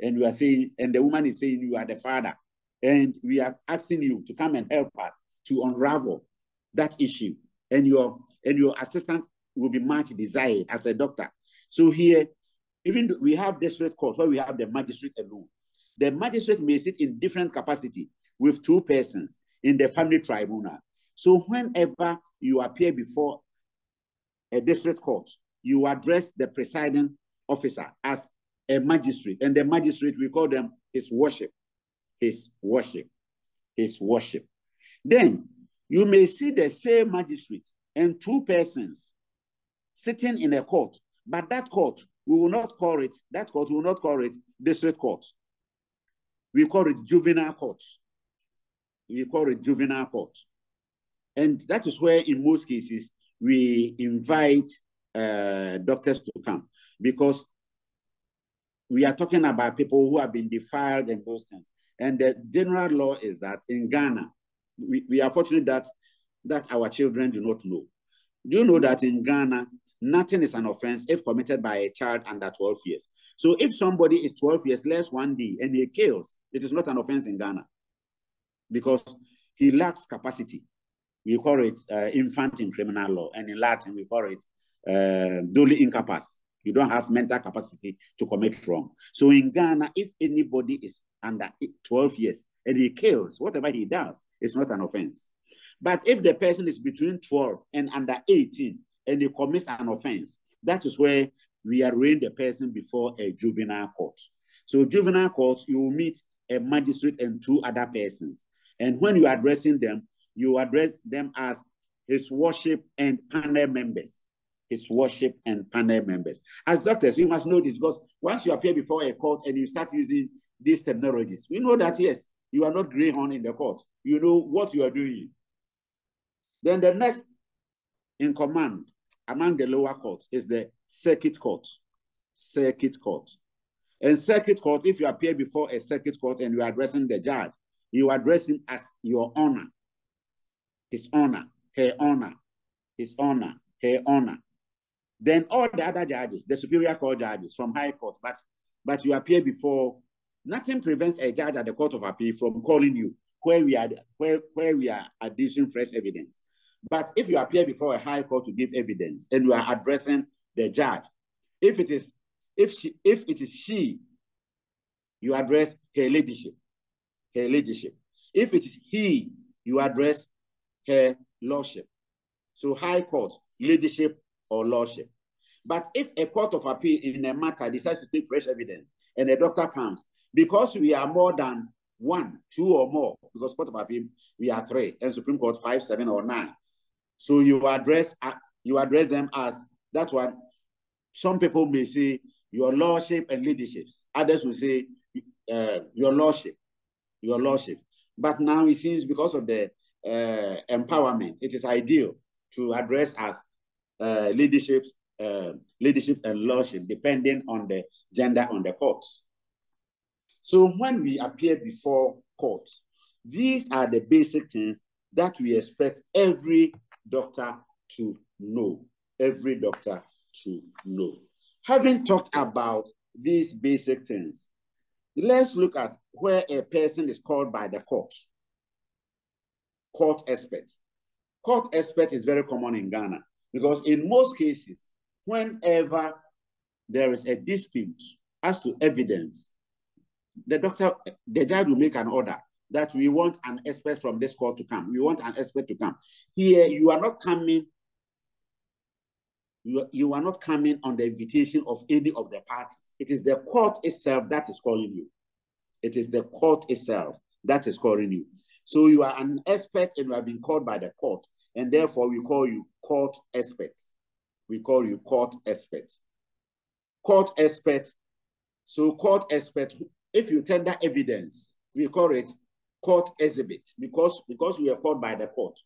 and you are saying, and the woman is saying, you are the father, and we are asking you to come and help us to unravel that issue, and your assistant will be much desired as a doctor. So here, even we have district court where we have the magistrate alone. The magistrate may sit in different capacity with 2 persons in the family tribunal. So whenever you appear before a district court, you address the presiding officer as a magistrate, and the magistrate, we call them his worship, his worship, his worship. Then you may see the same magistrate and 2 persons sitting in a court, but that court, we will not call it, that court, we will not call it district court. We call it juvenile court. We call it juvenile court. And that is where, in most cases, we invite doctors to come, because we are talking about people who have been defiled and those things. And the general law is that in Ghana, we are fortunate that our children do not know. Do you know that in Ghana, nothing is an offense if committed by a child under 12 years. So if somebody is 12 years less 1 day and he kills, it is not an offense in Ghana because he lacks capacity. We call it infant in criminal law, and in Latin we call it duly incapacitated. You don't have mental capacity to commit wrong. So in Ghana, if anybody is under 12 years and he kills, whatever he does, it's not an offense. But if the person is between 12 and under 18, and he commits an offense, that is where we arraign the person before a juvenile court. So juvenile court, you will meet a magistrate and 2 other persons. And when you are addressing them, you address them as His Worship and panel members. His Worship and panel members. As doctors, you must know this, because once you appear before a court and you start using these technologies, we know that, yes, you are not greyhound in the court. You know what you are doing. Then the next in command among the lower courts is the circuit court. Circuit court. And circuit court, if you appear before a circuit court and you are addressing the judge, you address him as your honor, his honor, her honor, his honor, her honor. Then all the other judges, the superior court judges from high court, but you appear before, nothing prevents a judge at the court of appeal from calling you where we are adducing fresh evidence. But if you appear before a high court to give evidence and you are addressing the judge, if it is she, you address her ladyship, her ladyship. If it is he, you address her lordship. So high court, ladyship, or lordship. But if a court of appeal in a matter decides to take fresh evidence and a doctor comes, because we are more than 1, 2, or more, because court of appeal we are 3, and Supreme Court 5, 7, or 9. So you address them as that one. Some people may say your lordship and leaderships. Others will say your lordship, your lordship. But now it seems because of the empowerment, it is ideal to address as leadership and lordship, depending on the gender on the courts. So when we appear before courts, these are the basic things that we expect every doctor to know. Every doctor to know. Having talked about these basic things, let's look at where a person is called by the court. Court expert. Court expert is very common in Ghana because in most cases, whenever there is a dispute as to evidence, the judge will make an order that we want an expert from this court to come. We want an expert to come. Here, you are not coming. You are not coming on the invitation of any of the parties. It is the court itself that is calling you. It is the court itself that is calling you. So you are an expert and you have been called by the court, and therefore we call you court experts. We call you court experts. Court expert. So court expert, if you tender evidence, we call it court exhibit because we are called by the court.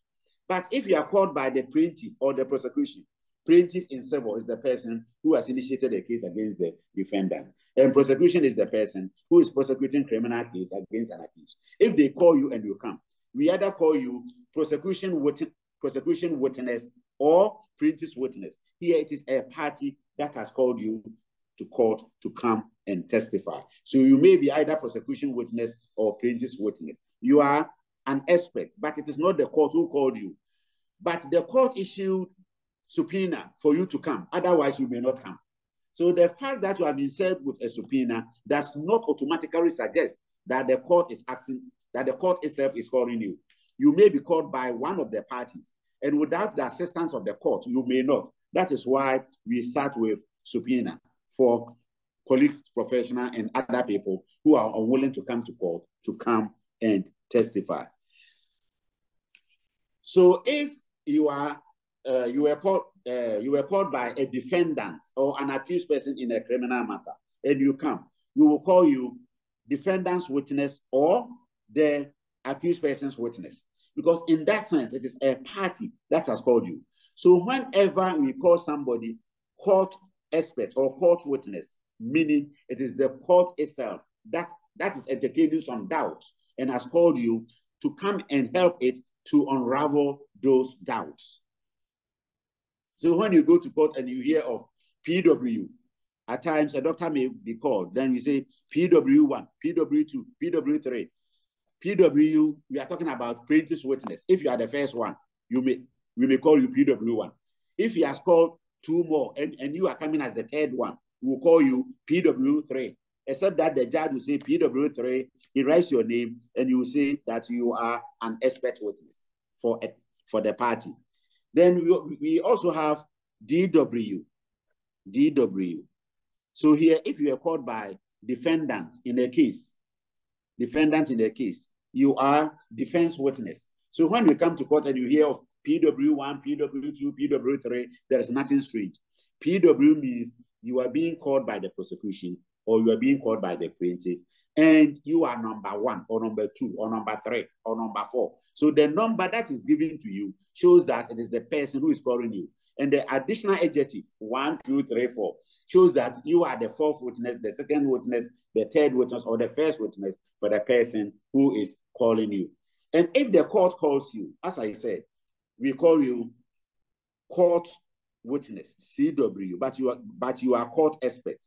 But if you are called by the plaintiff or the prosecution, plaintiff in civil is the person who has initiated a case against the defendant, and prosecution is the person who is prosecuting criminal case against an accused. If they call you and you come, we either call you prosecution witness or plaintiff's witness. Here it is a party that has called you to court to come and testify. So you may be either prosecution witness or plaintiff's witness. You are an expert, but it is not the court who called you. But the court issued subpoena for you to come. Otherwise, you may not come. So the fact that you have been served with a subpoena does not automatically suggest that the court is asking, that the court itself is calling you. You may be called by one of the parties, and without the assistance of the court, you may not. That is why we start with subpoena for colleagues, professionals, and other people who are unwilling to come to court to come and testify. So if you were called by a defendant or an accused person in a criminal matter, and you come, we will call you defendant's witness or the accused person's witness, because in that sense, it is a party that has called you. So whenever we call somebody court expert or court witness, meaning it is the court itself that is entertaining some doubts and has called you to come and help it to unravel those doubts. So when you go to court and you hear of PW, at times a doctor may be called, then we say PW1, PW2, PW3. PW, we are talking about plaintiff's witness. If you are the first one, we may call you PW1. If he has called 2 more and you are coming as the 3rd one, we will call you PW3. Except that the judge will say PW3, he writes your name, and you will say that you are an expert witness for the party. Then we also have DW. So here, if you are called by defendant in a case, you are defense witness. So when you come to court and you hear of PW1, PW2, PW3, there is nothing strange. PW means you are being called by the prosecution or you are being called by the plaintiff, and you are number 1 or number 2 or number 3 or number 4. So the number that is given to you shows that it is the person who is calling you. And the additional adjective, 1, 2, 3, 4, shows that you are the 4th witness, the 2nd witness, the 3rd witness, or the 1st witness for the person who is calling you. And if the court calls you, as I said, we call you court witness, CW, but you are court expert.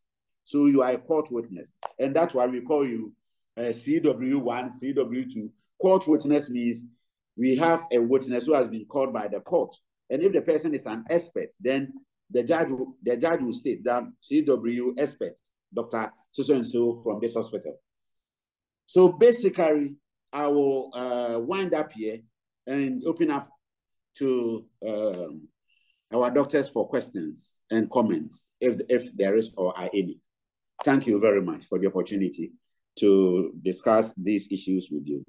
So you are a court witness. And that's why we call you CW1, CW2. Court witness means we have a witness who has been called by the court. And if the person is an expert, then the judge will state that CW expert, Dr. So-and-so from this hospital. So basically, I will wind up here and open up to our doctors for questions and comments, if there is or are any. Thank you very much for the opportunity to discuss these issues with you.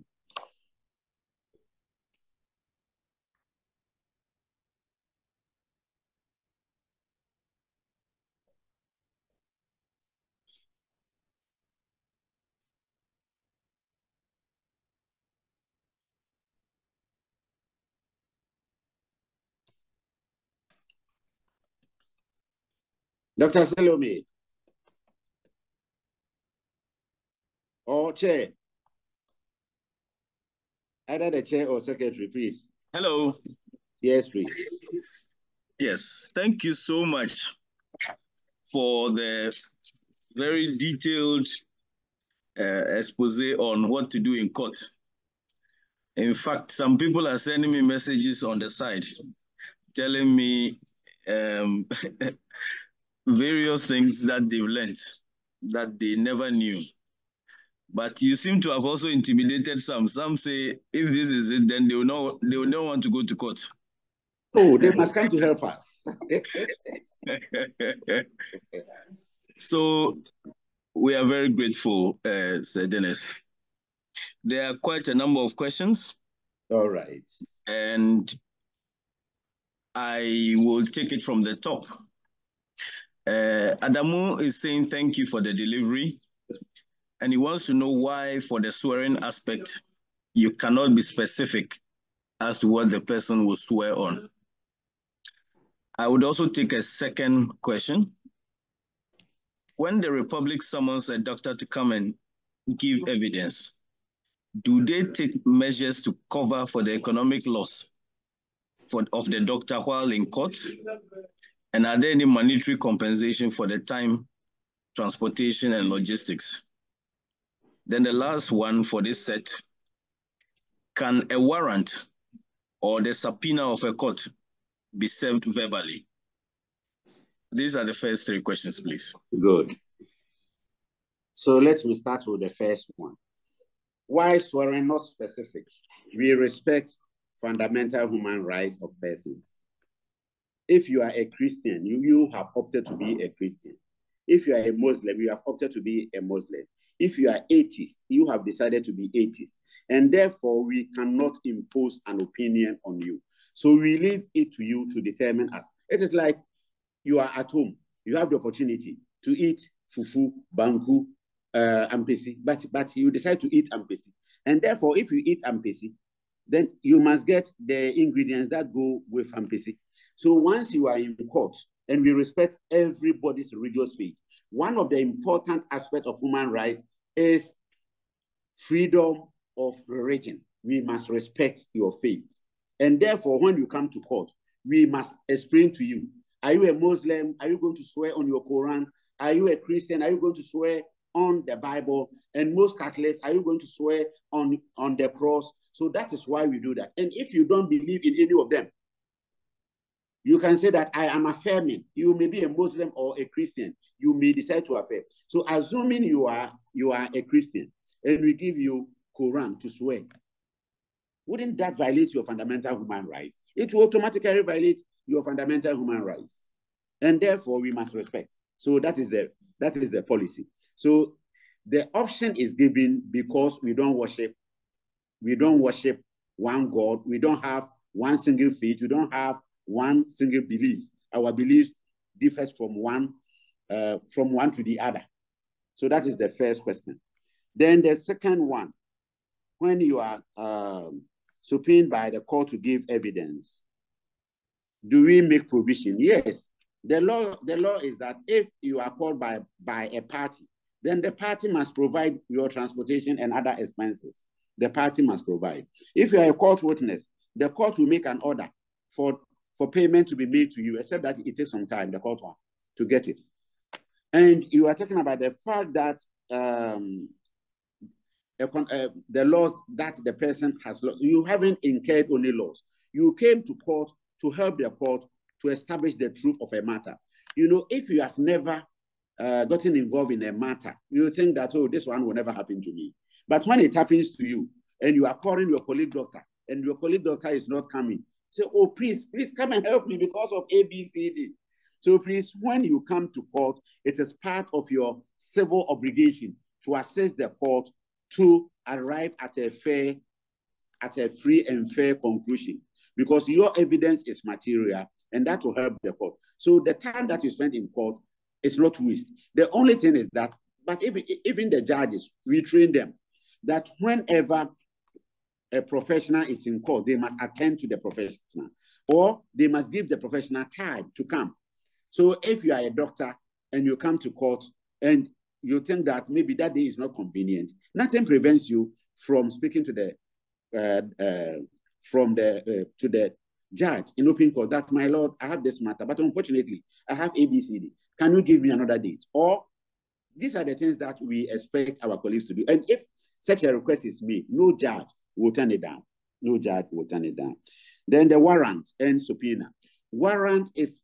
Dr. Salome. Or chair. Either the chair or secretary, please. Hello. Yes, please. Yes, thank you so much for the very detailed expose on what to do in court. In fact, some people are sending me messages on the side telling me various things that they've learned that they never knew. But you seem to have also intimidated some. Some say, if this is it, then they will not want to go to court. Oh, they must come to help us. So we are very grateful, Sir Dennis. There are quite a number of questions. All right. And I will take it from the top. Adamu is saying thank you for the delivery. And he wants to know why, for the swearing aspect, you cannot be specific as to what the person will swear on. I would also take a second question. When the Republic summons a doctor to come and give evidence, do they take measures to cover for the economic loss of the doctor while in court? And are there any monetary compensation for the time, transportation, and logistics? Then the last one for this set, can a warrant or the subpoena of a court be served verbally? These are the first 3 questions, please. Good. So let me start with the first one. Why swearing not specific? We respect fundamental human rights of persons. If you are a Christian, you have opted to be a Christian. If you are a Muslim, you have opted to be a Muslim. If you are atheist, you have decided to be atheist. And therefore, we cannot impose an opinion on you. So we leave it to you to determine us. It is like you are at home. You have the opportunity to eat fufu, banku, ampesi, but you decide to eat ampesi. And therefore, if you eat ampesi, then you must get the ingredients that go with ampesi. So once you are in court, and we respect everybody's religious faith, one of the important aspects of human rights is freedom of religion. We must respect your faith. And therefore, when you come to court, we must explain to you, are you a Muslim? Are you going to swear on your Quran? Are you a Christian? Are you going to swear on the Bible? And most Catholics, are you going to swear on the cross? So that is why we do that. And if you don't believe in any of them, you can say that I am affirming. You may be a Muslim or a Christian. You may decide to affirm. So assuming you are a Christian and we give you Quran to swear, wouldn't that violate your fundamental human rights? It will automatically violate your fundamental human rights. and therefore we must respect. So that is the policy. So the option is given because we don't worship one God. We don't have one single faith. We don't have one single belief. Our beliefs differs from one to the other. So that is the first question. Then the second one, when you are subpoenaed by the court to give evidence, do we make provision? Yes. The law is that if you are called by a party, then the party must provide your transportation and other expenses. The party must provide. If you are a court witness, the court will make an order for payment to be made to you, except that it takes some time, the court one, to get it. And you are talking about the fact that the laws that the person has lost. You haven't incurred only laws. You came to court to help the court to establish the truth of a matter. You know, if you have never gotten involved in a matter, you think that, oh, this one will never happen to me. But when it happens to you, and you are calling your colleague doctor, and your colleague doctor is not coming, say, oh, please come and help me because of A, B, C, D. So please, when you come to court, it is part of your civil obligation to assist the court to arrive at a free and fair conclusion, because your evidence is material and that will help the court. So the time that you spend in court is not waste. The only thing is that, but even the judges, we train them that whenever a professional is in court, they must attend to the professional, or they must give the professional time to come. So if you are a doctor and you come to court and you think that maybe that day is not convenient, nothing prevents you from speaking to the judge in open court that, my lord, I have this matter, but unfortunately I have ABCD. Can you give me another date? Or these are the things that we expect our colleagues to do. And if such a request is made, no judge will turn it down. No judge will turn it down. Then the warrant and subpoena. Warrant is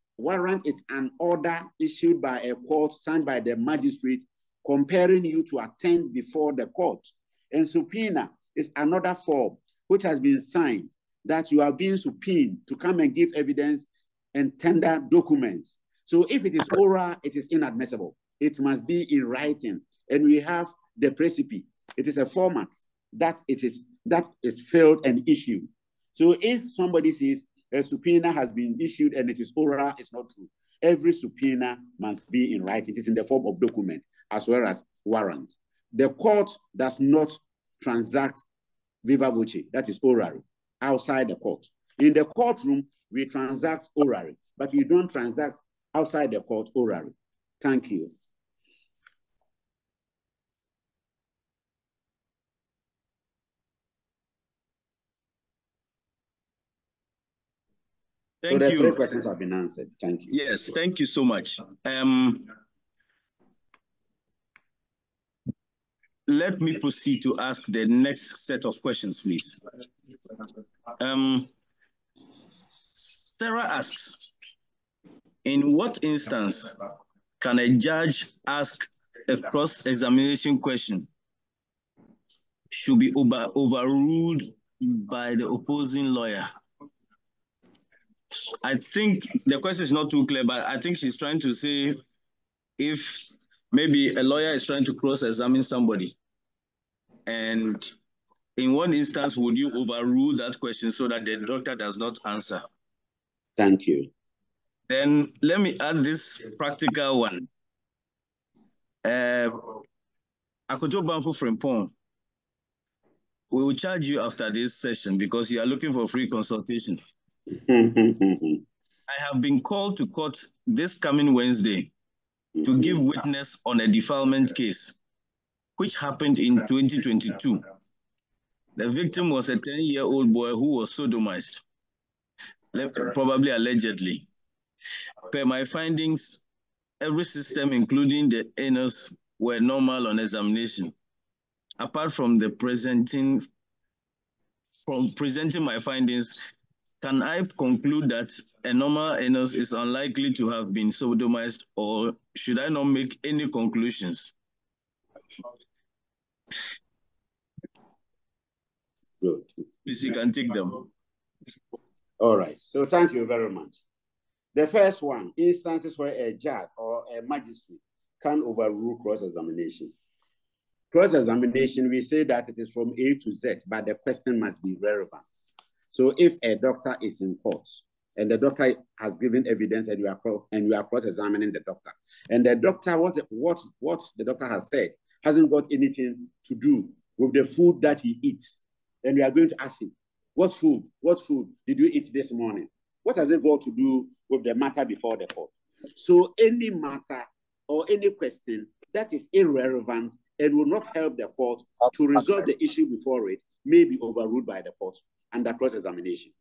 an order issued by a court, signed by the magistrate, comparing you to attend before the court. And subpoena is another form which has been signed that you are being subpoenaed to come and give evidence and tender documents. So if it is oral, it is inadmissible. It must be in writing. And we have the precipice. It is a format that is filled and issued. So if somebody says a subpoena has been issued and it is oral, it's not true. Every subpoena must be in writing. It is in the form of document as well as warrant. The court does not transact viva voce, that is orally, outside the court. In the courtroom, we transact orally, but we don't transact outside the court orally. Thank you. Thank you. So the 3 you. questions have been answered. Thank you. Yes, thank you so much. Let me proceed to ask the next set of questions, please. Sarah asks, in what instance can a judge ask a cross-examination question should be overruled by the opposing lawyer? I think the question is not too clear, but I think she's trying to say if maybe a lawyer is trying to cross-examine somebody, and in one instance, would you overrule that question so that the doctor does not answer? Thank you. Then let me add this practical one. Akojo Banfo Frimpong, we will charge you after this session because you are looking for free consultation. I have been called to court this coming Wednesday to give witness on a defilement case, which happened in 2022. The victim was a 10-year-old boy who was sodomized, probably allegedly. Per my findings, every system, including the anus, were normal on examination. Apart from presenting my findings, can I conclude that a normal anus is unlikely to have been sodomized, or should I not make any conclusions? Good. Please, you can take them. All right. So thank you very much. The first one, instances where a judge or a magistrate can overrule cross-examination. Cross-examination, we say that it is from A to Z, but the question must be relevant. So if a doctor is in court and the doctor has given evidence and you are cross-examining the doctor, and the doctor, what the doctor has said hasn't got anything to do with the food that he eats, and we are going to ask him, what food did you eat this morning? What has it got to do with the matter before the court? So any matter or any question that is irrelevant and will not help the court to resolve the issue before it may be overruled by the court under cross-examination.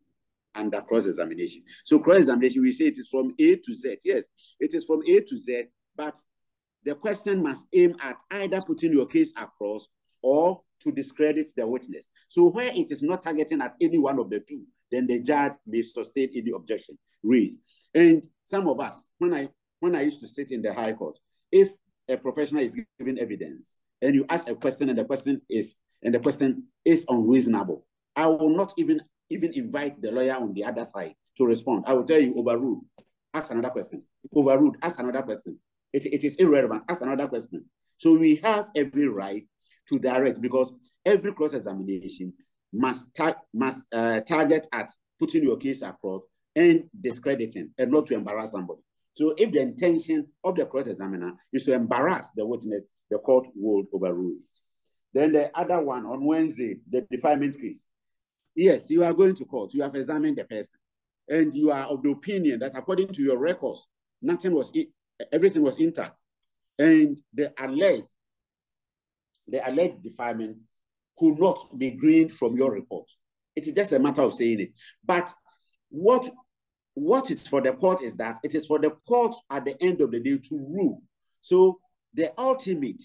So cross-examination, we say it is from A to Z. Yes, it is from A to Z, but the question must aim at either putting your case across or to discredit the witness. So where it is not targeting at any one of the two, then the judge may sustain any objection raised. And some of us, when I used to sit in the High Court, if a professional is giving evidence and you ask a question and the question is unreasonable, I will not even invite the lawyer on the other side to respond. I will tell you, overruled, ask another question. Overruled, ask another question. It is irrelevant, ask another question. So we have every right to direct, because every cross-examination must target at putting your case across and discrediting and not to embarrass somebody. So if the intention of the cross-examiner is to embarrass the witness, the court will overrule it. Then the other one on Wednesday, the defilement case. Yes, you are going to court, you have examined the person, and you are of the opinion that according to your records, everything was intact, and the alleged defilement could not be gleaned from your report. It is just a matter of saying it. But what is for the court is that it is for the court at the end of the day to rule. So the ultimate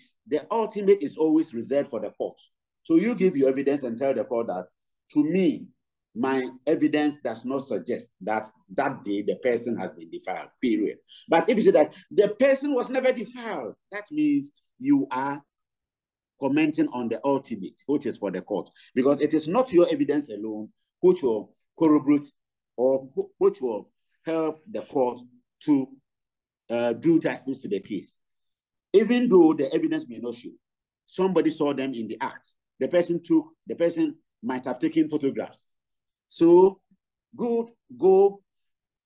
is always reserved for the court. So you give your evidence and tell the court that, to me, my evidence does not suggest that that day the person has been defiled, period. But if you say that the person was never defiled, that means you are commenting on the ultimate, which is for the court, because it is not your evidence alone which will corroborate or which will help the court to do justice to the case. Even though the evidence may not show, somebody saw them in the act. The person might have taken photographs. So go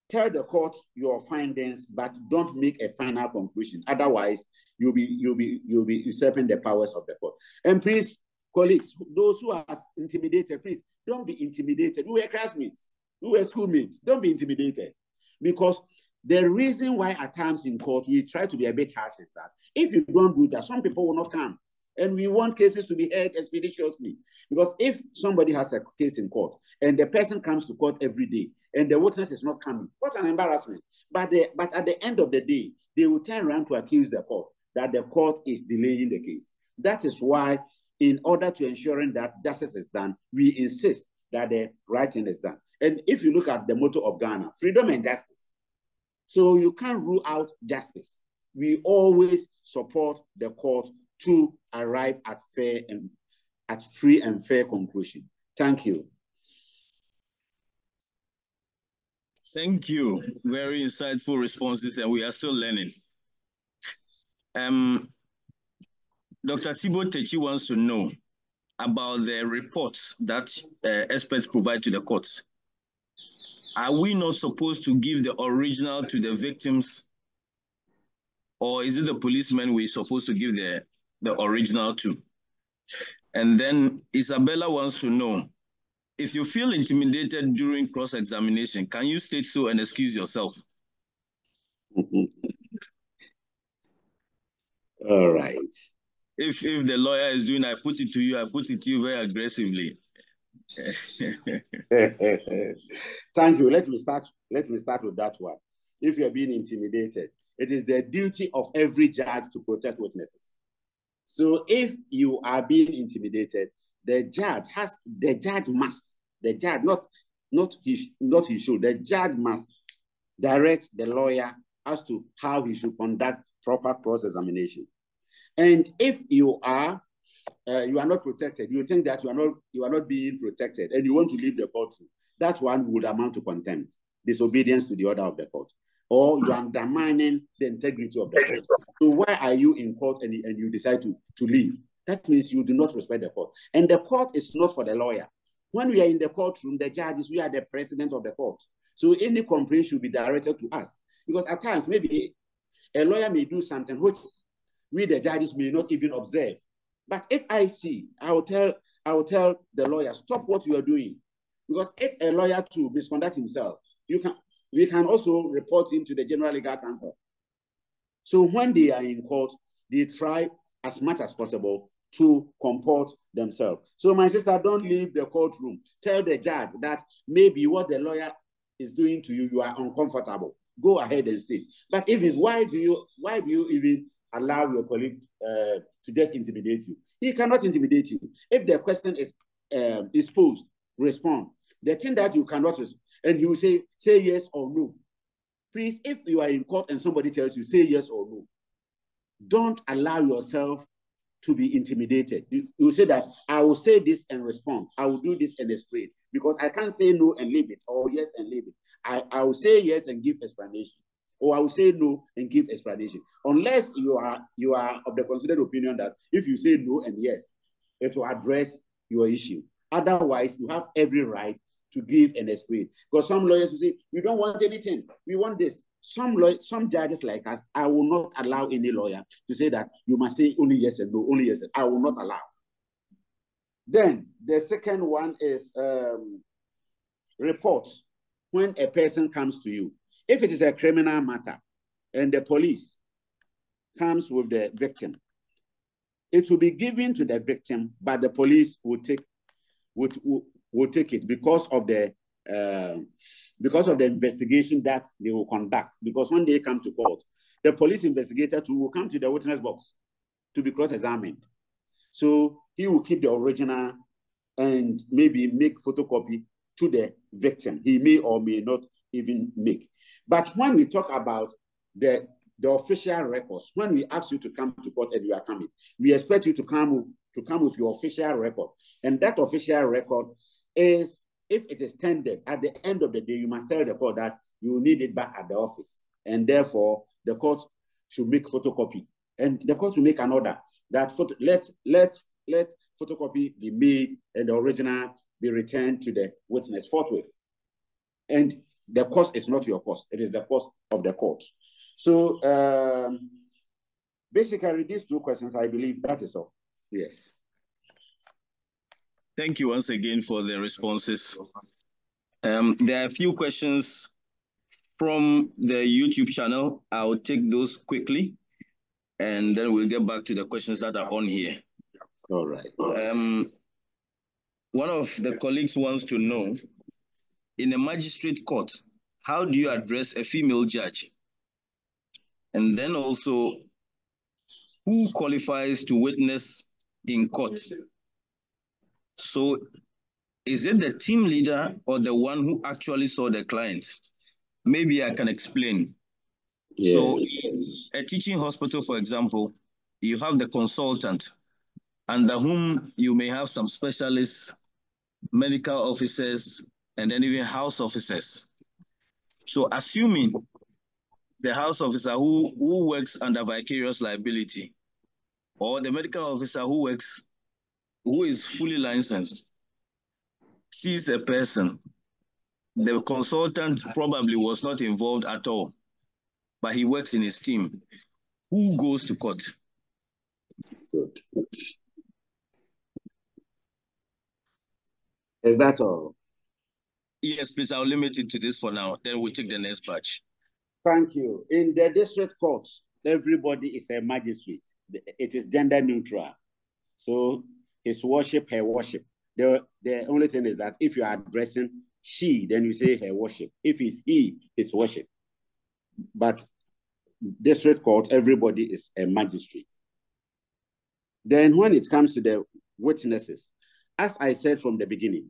tell the court your findings, but don't make a final conclusion. Otherwise, you'll be usurping the powers of the court. And please, colleagues, those who are intimidated, please don't be intimidated. We were classmates, we were schoolmates. Don't be intimidated, because the reason why at times in court we try to be a bit harsh is that if you don't do that, some people will not come. And we want cases to be heard expeditiously. Because if somebody has a case in court and the person comes to court every day and the witness is not coming, what an embarrassment. But at the end of the day, they will turn around to accuse the court that the court is delaying the case. That is why, in order to ensuring that justice is done, we insist that the right thing is done. And if you look at the motto of Ghana, freedom and justice. So you can't rule out justice. We always support the court to arrive at free and fair conclusion. Thank you. Thank you. Very insightful responses, and we are still learning. Dr. Sibo Techi wants to know about the reports that experts provide to the courts. Are we not supposed to give the original to the victims, or is it the policemen we're supposed to give the original to? And then Isabella wants to know, if you feel intimidated during cross-examination, can you state so and excuse yourself? All right. If the lawyer is doing, I put it to you very aggressively. Thank you. Let me start with that one. If you're being intimidated, it is the duty of every judge to protect witnesses. So if you are being intimidated, the judge must direct the lawyer as to how he should conduct proper cross-examination. And if you are not protected, you think that you are not being protected, and you want to leave the courtroom, that one would amount to contempt, disobedience to the order of the court. or you're undermining the integrity of the court. So why are you in court and you decide to leave? That means you do not respect the court. And the court is not for the lawyer. When we are in the courtroom, the judges, we are the president of the court. So any complaint should be directed to us. Because at times, maybe a lawyer may do something which we, the judges, may not even observe. But if I see, I will tell the lawyer, stop what you are doing. Because if a lawyer to misconduct himself, we can also report him to the general legal counsel. So when they are in court, they try as much as possible to comport themselves. So my sister, don't leave the courtroom. Tell the judge that maybe what the lawyer is doing to you, you are uncomfortable. Go ahead and stay. But even why do you even allow your colleague to just intimidate you? He cannot intimidate you. If the question is posed, respond. The thing that you cannot respond, and he will say yes or no. Please, if you are in court and somebody tells you, say yes or no, don't allow yourself to be intimidated. You say that, I will say this and respond. I will do this and explain. Because I can't say no and leave it, or yes and leave it. I will say yes and give explanation, or I will say no and give explanation. Unless you are of the considered opinion that if you say no and yes, it will address your issue. Otherwise, you have every right to give and explain. Because some lawyers will say, we don't want anything, we want this. Some judges like us, I will not allow any lawyer to say that you must say only yes and no, only yes and I will not allow. Then the second one is reports. When a person comes to you, if it is a criminal matter and the police comes with the victim, it will be given to the victim, but the police will take it because of the investigation that they will conduct. Because when they come to court, the police investigator too will come to the witness box to be cross-examined. So he will keep the original and maybe make photocopy to the victim. He may or may not even make. But when we talk about the official records, when we ask you to come to court and you are coming, we expect you to come with your official record. And that official record is, if it is tendered, at the end of the day, you must tell the court that you need it back at the office. And therefore, the court should make photocopy. And the court will make an order that let photocopy be made and the original be returned to the witness forthwith. And the cost is not your cost. It is the cost of the court. So basically, these two questions, I believe that is all. Yes. Thank you once again for the responses. There are a few questions from the YouTube channel. I'll take those quickly, and then we'll get back to the questions that are on here. All right. One of the colleagues wants to know, in a magistrate court, how do you address a female judge? And then also, who qualifies to witness in court? So is it the team leader or the one who actually saw the client? Maybe I can explain. Yes. So a teaching hospital, for example, you have the consultant, under whom you may have some specialists, medical officers, and then even house officers. So assuming the house officer who works under vicarious liability, or the medical officer who is fully licensed, sees a person, the consultant probably was not involved at all, but he works in his team. Who goes to court? Good. Is that all? Yes, please, I'll limit it to this for now. Then we'll take the next batch. Thank you. In the district courts, everybody is a magistrate. It is gender neutral. So his worship, her worship. The only thing is that if you are addressing she, then you say her worship. If it's he, his worship. But district court, everybody is a magistrate. Then when it comes to the witnesses, as I said from the beginning,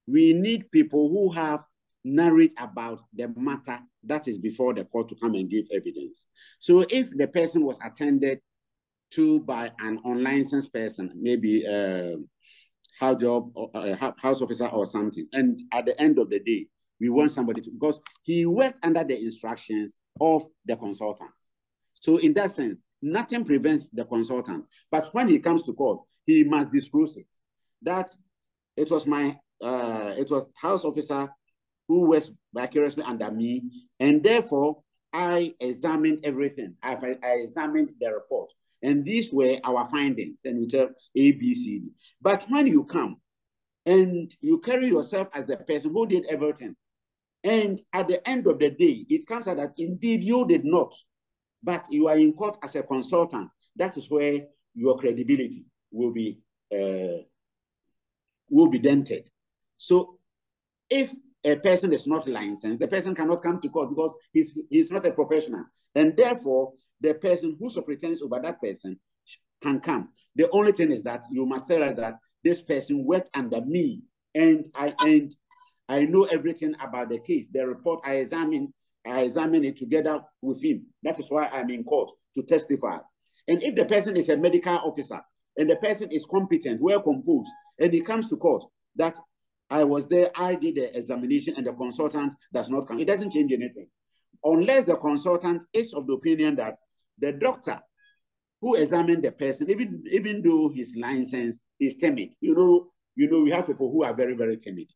we need people who have knowledge about the matter that is before the court to come and give evidence. So if the person was attended to by an unlicensed person, maybe house officer or something, and at the end of the day, we want somebody to, because he worked under the instructions of the consultant. So in that sense, nothing prevents the consultant. But when he comes to court, he must disclose it. That it was house officer who was vicariously under me, and therefore I examined everything. I examined the report, and these were our findings. Then we tell A, B, C, D. But when you come and you carry yourself as the person who did everything, and at the end of the day, it comes out that indeed you did not, but you are in court as a consultant, that is where your credibility will be dented. So if a person is not licensed, the person cannot come to court because he's not a professional. And therefore, the person who superintends over that person can come. The only thing is that you must tell her that this person worked under me, and I know everything about the case. The report I examine it together with him. That is why I'm in court to testify. And if the person is a medical officer and the person is competent, well composed, and he comes to court that I was there, I did the examination, and the consultant does not come, it doesn't change anything. Unless the consultant is of the opinion that the doctor who examined the person, even though his license is timid, you know, we have people who are very, very timid.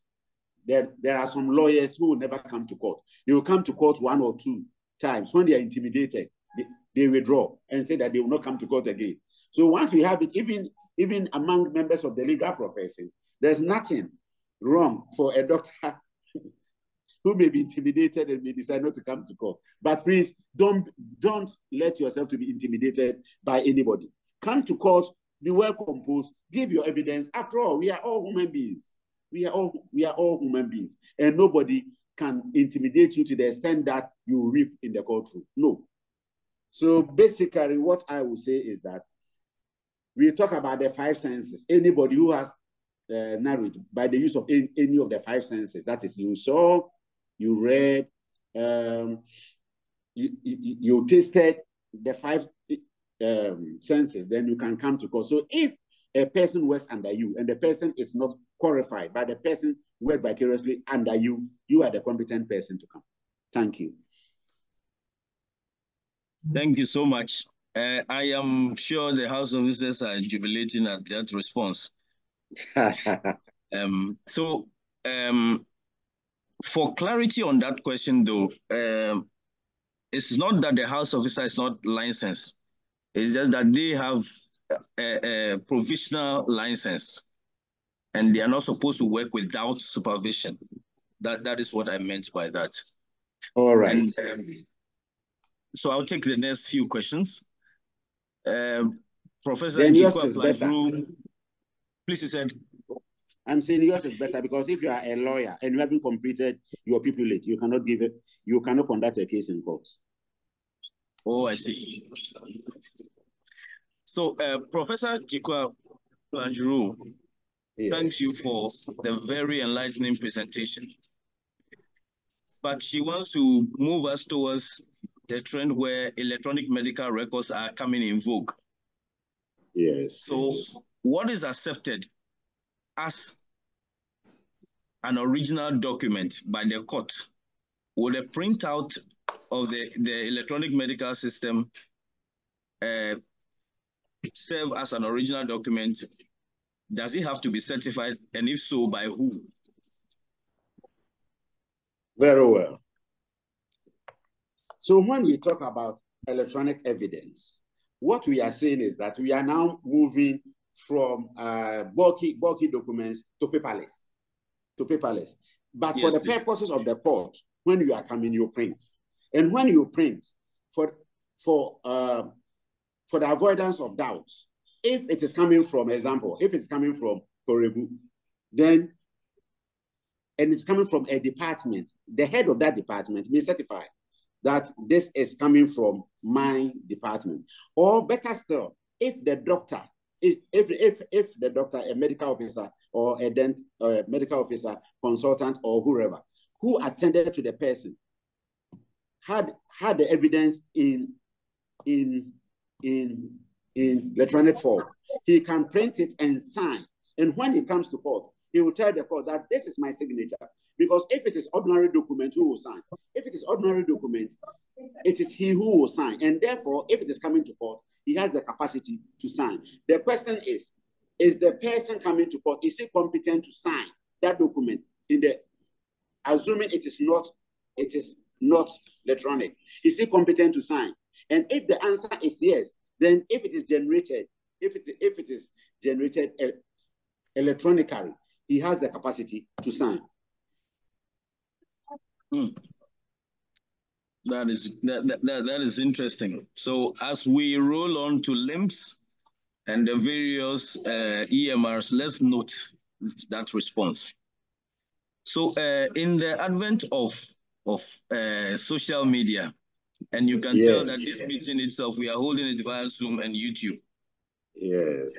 There are some lawyers who will never come to court. They will come to court 1 or 2 times. When they are intimidated, they withdraw and say that they will not come to court again. So once we have it, even among members of the legal profession, there's nothing wrong for a doctor who may be intimidated and may decide not to come to court. But please don't let yourself to be intimidated by anybody. Come to court, be well composed, give your evidence. After all, we are all human beings. We are all human beings, and nobody can intimidate you to the extent that you reap in the courtroom. No. So basically, what I will say is that we talk about the 5 senses. Anybody who has narrowed by the use of any of the 5 senses, that is, you saw, you read, you tasted the 5 senses, then you can come to court. So if a person works under you and the person is not qualified, but the person works vicariously under you, you are the competent person to come. Thank you. Thank you so much. I am sure the House officers are jubilating at that response. For clarity on that question, though, it's not that the House officer is not licensed. It's just that they have a provisional license, and they are not supposed to work without supervision. That is what I meant by that. All right. And, so I'll take the next few questions. Professor Jikwa, please, you said. I'm saying yours is better because if you are a lawyer and you haven't completed your pupillage, you cannot give it, you cannot conduct a case in court. Oh, I see. So, Professor Jikwa Planjuru, yes, thanks you for the very enlightening presentation. But she wants to move us towards the trend where electronic medical records are coming in vogue. Yes. So, what is accepted as an original document by the court? Will a printout of the electronic medical system serve as an original document? Does it have to be certified? And if so, by who? Very well. So when we talk about electronic evidence, what we are saying is that we are now moving from bulky documents to paperless. But yes, for the purposes of the court, when you are coming, you print. And when you print, for the avoidance of doubt, if it is coming from, example, if it's coming from Korebu, then, and it's coming from a department, the head of that department may certify that this is coming from my department. Or better still, if the doctor, if the doctor, a medical officer or a medical officer, consultant or whoever, who attended to the person, had the evidence in electronic form, he can print it and sign. And when he comes to court, he will tell the court that this is my signature. Because if it is ordinary document, who will sign? If it is ordinary document, it is he who will sign. And therefore, if it is coming to court, he has the capacity to sign. The question is the person coming to court, is he competent to sign that document in the, assuming it is not electronic, is he competent to sign? And if the answer is yes, then if it is generated, if it is generated electronically, he has the capacity to sign. That is interesting. So as we roll on to LIMS and the various EMRs, let's note that response. So in the advent of social media, and you can tell that this meeting itself, we are holding it via Zoom and YouTube. Yes.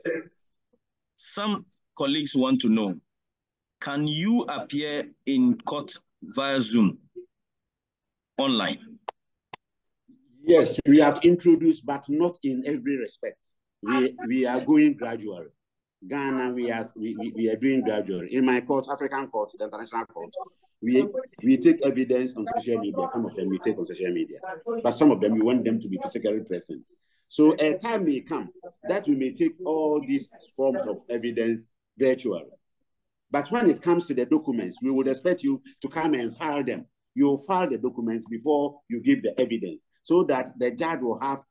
Some colleagues want to know, can you appear in court via Zoom online? Yes, we have introduced, but not in every respect. We are going gradually. Ghana, we are doing gradually. In my court, African court, the international court, we take evidence on social media. Some of them we take on social media, but some of them we want them to be physically present. So a time may come that we may take all these forms of evidence virtually. But when it comes to the documents, we would expect you to come and file them. You will file the documents before you give the evidence, so that the judge will have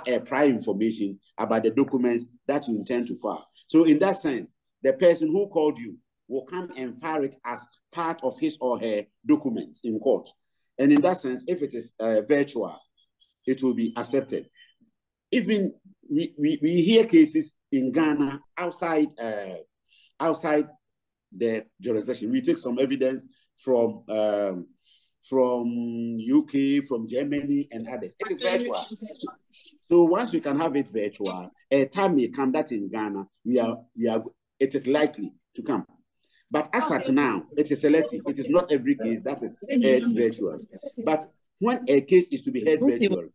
a prior information about the documents that you intend to file. So in that sense, the person who called you will come and file it as part of his or her documents in court. And in that sense, if it is virtual, it will be accepted. Even we hear cases in Ghana outside the jurisdiction. We take some evidence from UK, from Germany, and others. It is virtual. So once we can have it virtual, a time may come that in Ghana it is likely to come. But as at now, it is selective. It is not every case that is heard virtual. But when a case is to be heard virtual,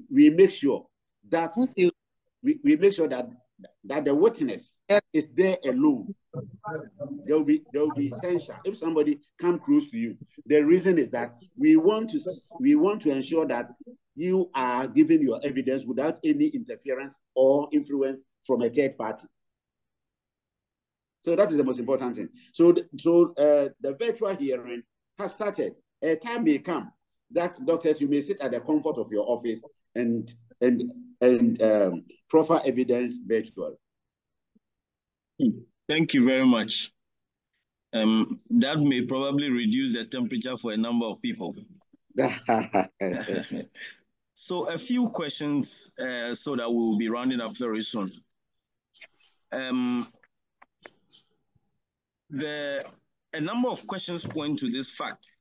we make sure that that the witness is there alone. There will be censure if somebody come close to you. The reason is that we want to ensure that you are giving your evidence without any interference or influence from a third party. So that is the most important thing. So the virtual hearing has started. A time may come that doctors, you may sit at the comfort of your office and proffer evidence virtual. Thank you very much. That may probably reduce the temperature for a number of people. So a few questions so that we will be rounding up very soon. A number of questions point to this fact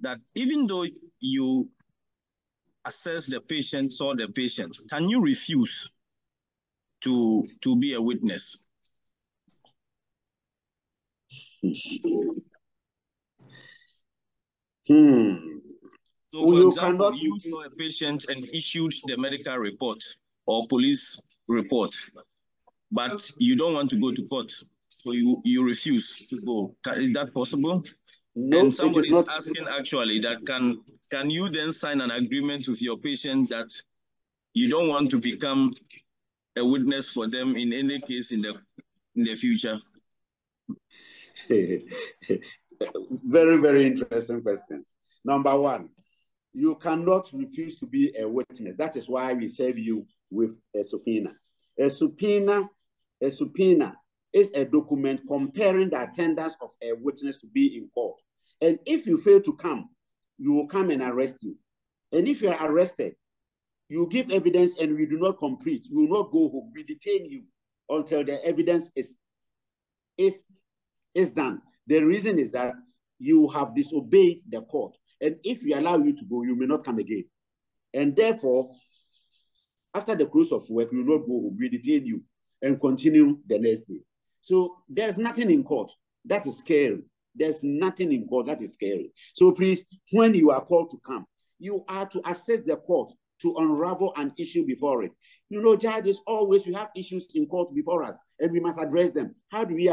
that even though you assess the patient, saw the patient, can you refuse to be a witness? So for example, you saw a patient and issued the medical report or police report, but you don't want to go to court, so you refuse to go. Is that possible? No, and somebody is asking actually that can you then sign an agreement with your patient that you don't want to become a witness for them in any case in the future? Very, very interesting questions. Number one, you cannot refuse to be a witness. That is why we serve you with a subpoena. A subpoena is a document comparing the attendance of a witness to be in court. And if you fail to come, you will come and arrest you. And if you are arrested, you give evidence and we do not complete, you will not go home. We detain you until the evidence is done. The reason is that you have disobeyed the court. And if we allow you to go, you may not come again. And therefore, after the close of work, you will not go home. We detain you and continue the next day. So there's nothing in court that is scary. There's nothing in court that is scary. So please, when you are called to come, you are to assess the court to unravel an issue before it. You know, judges, always we have issues in court before us, and we must address them. How do we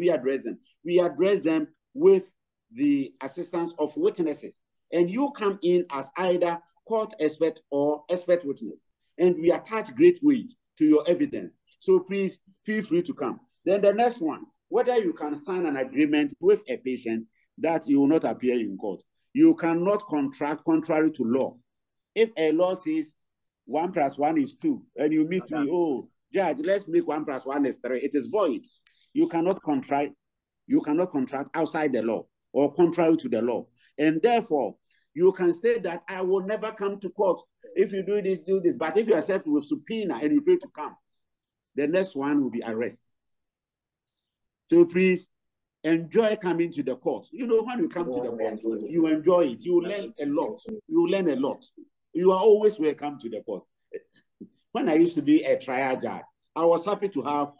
address them? We address them with the assistance of witnesses. And you come in as either court expert or expert witness, and we attach great weight to your evidence. So please feel free to come. Then the next one, whether you can sign an agreement with a patient that you will not appear in court. You cannot contract contrary to law. If a law says 1 + 1 is 2, and you meet me, oh, judge, let's make 1 + 1 is 3, it is void. You cannot contract outside the law or contrary to the law. And therefore, you can say that I will never come to court. If you do this, do this. But if you accept with subpoena and you fail to come, the next one will be arrest. So please enjoy coming to the court. You know, when you come to the court, you enjoy it. You learn a lot. You learn a lot. You are always welcome to the court. When I used to be a trial judge, I was happy to have